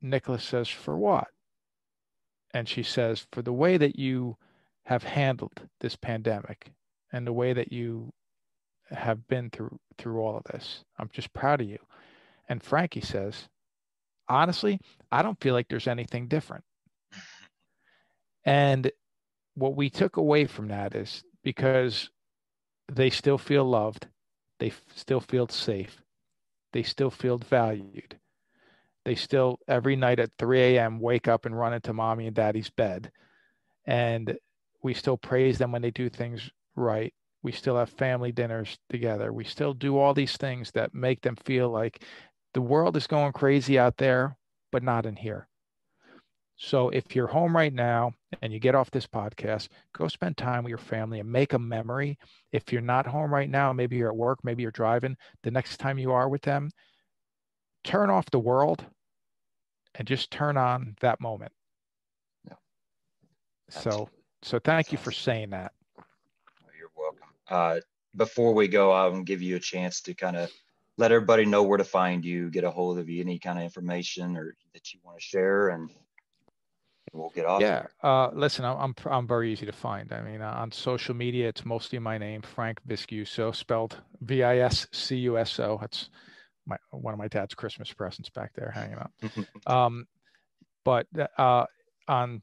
Nicholas says, for what? And she says, for the way that you have handled this pandemic and the way that you have been through all of this. I'm just proud of you. And Frankie says, honestly, I don't feel like there's anything different. And what we took away from that is because they still feel loved, they still feel safe, they still feel valued. They still, every night at 3 a.m., wake up and run into mommy and daddy's bed. And we still praise them when they do things right. We still have family dinners together. We still do all these things that make them feel like the world is going crazy out there, but not in here. So if you're home right now and you get off this podcast, go spend time with your family and make a memory. If you're not home right now, maybe you're at work, maybe you're driving, the next time you are with them, turn off the world and just turn on that moment. Yeah, so thank you for saying that. You're welcome. Before we go, I'll give you a chance to kind of let everybody know where to find you, get a hold of you, any kind of information or that you want to share, and we'll get off here. Listen, I'm very easy to find. I mean, on social media, it's mostly my name, Frank Viscuso, spelled Viscuso. That's one of my dad's Christmas presents back there hanging out. But on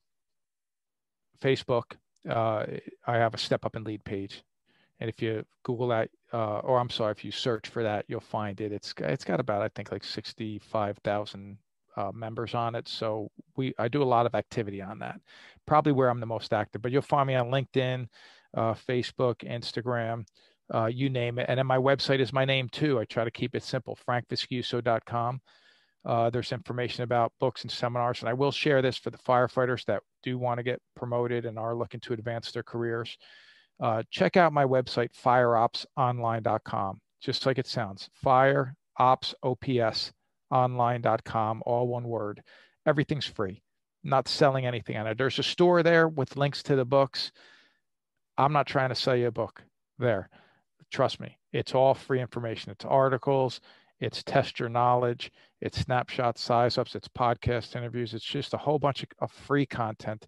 Facebook, I have a Step Up and Lead page, and if you Google that, or I'm sorry, if you search for that, you'll find it. It's got about, I think, like 65,000 members on it. So I do a lot of activity on that. Probably where I'm the most active. But you'll find me on LinkedIn, Facebook, Instagram, you name it. And then my website is my name too. I try to keep it simple, frankviscuso.com. There's information about books and seminars, and I will share this for the firefighters that do want to get promoted and are looking to advance their careers. Check out my website, fireopsonline.com, just like it sounds, fireopsonline.com, all one word. Everything's free. Not selling anything on it. There's a store there with links to the books. I'm not trying to sell you a book there. Trust me, it's all free information. It's articles, it's test your knowledge, it's snapshot size ups, it's podcast interviews. It's just a whole bunch of free content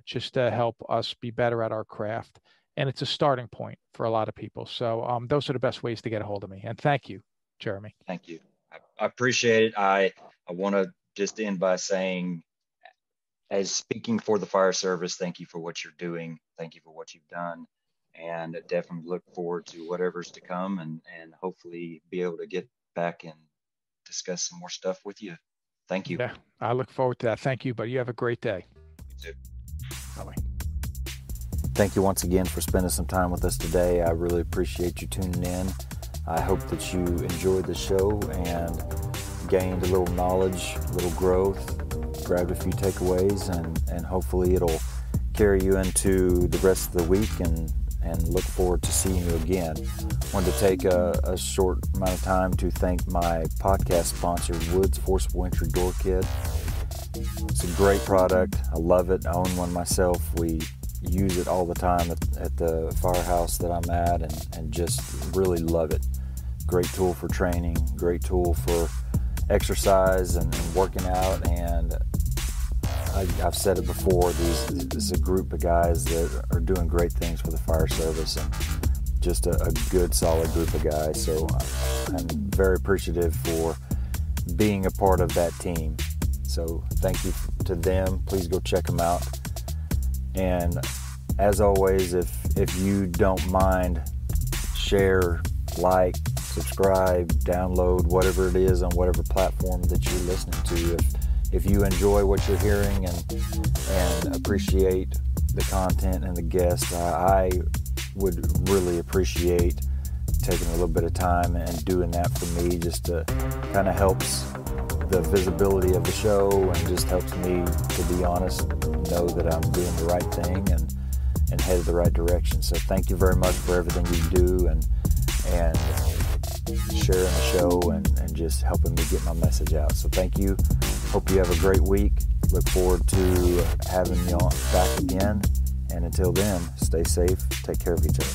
just to help us be better at our craft. And it's a starting point for a lot of people. So those are the best ways to get a hold of me. And thank you, Jeremy. Thank you. I appreciate it. I want to just end by saying, as speaking for the fire service, thank you for what you're doing. Thank you for what you've done. And I definitely look forward to whatever's to come and hopefully be able to get back and discuss some more stuff with you. Thank you. Yeah, I look forward to that. Thank you, but you have a great day. You too. Bye-bye. Thank you once again for spending some time with us today. I really appreciate you tuning in. I hope that you enjoyed the show and gained a little knowledge, a little growth, grabbed a few takeaways, and hopefully it'll carry you into the rest of the week and look forward to seeing you again. Wanted to take a short amount of time to thank my podcast sponsor, Woods Forcible Entry Door Kit. It's a great product. I love it. I own one myself. We use it all the time at the firehouse that I'm at and just really love it. Great tool for training, great tool for exercise and working out. And I've said it before, this is a group of guys that are doing great things for the fire service and just a good, solid group of guys. So I'm very appreciative for being a part of that team. So thank you to them. Please go check them out. And as always, if you don't mind, share, like, subscribe, download, whatever it is on whatever platform that you're listening to. If you enjoy what you're hearing and appreciate the content and the guests, I would really appreciate taking a little bit of time and doing that for me. Just to kind of helps the visibility of the show and just helps me, to be honest, know that I'm doing the right thing and headed the right direction. So thank you very much for everything you do and sharing the show and just helping me get my message out. So thank you. Hope you have a great week. Look forward to having you on back again. And until then, stay safe. Take care of each other.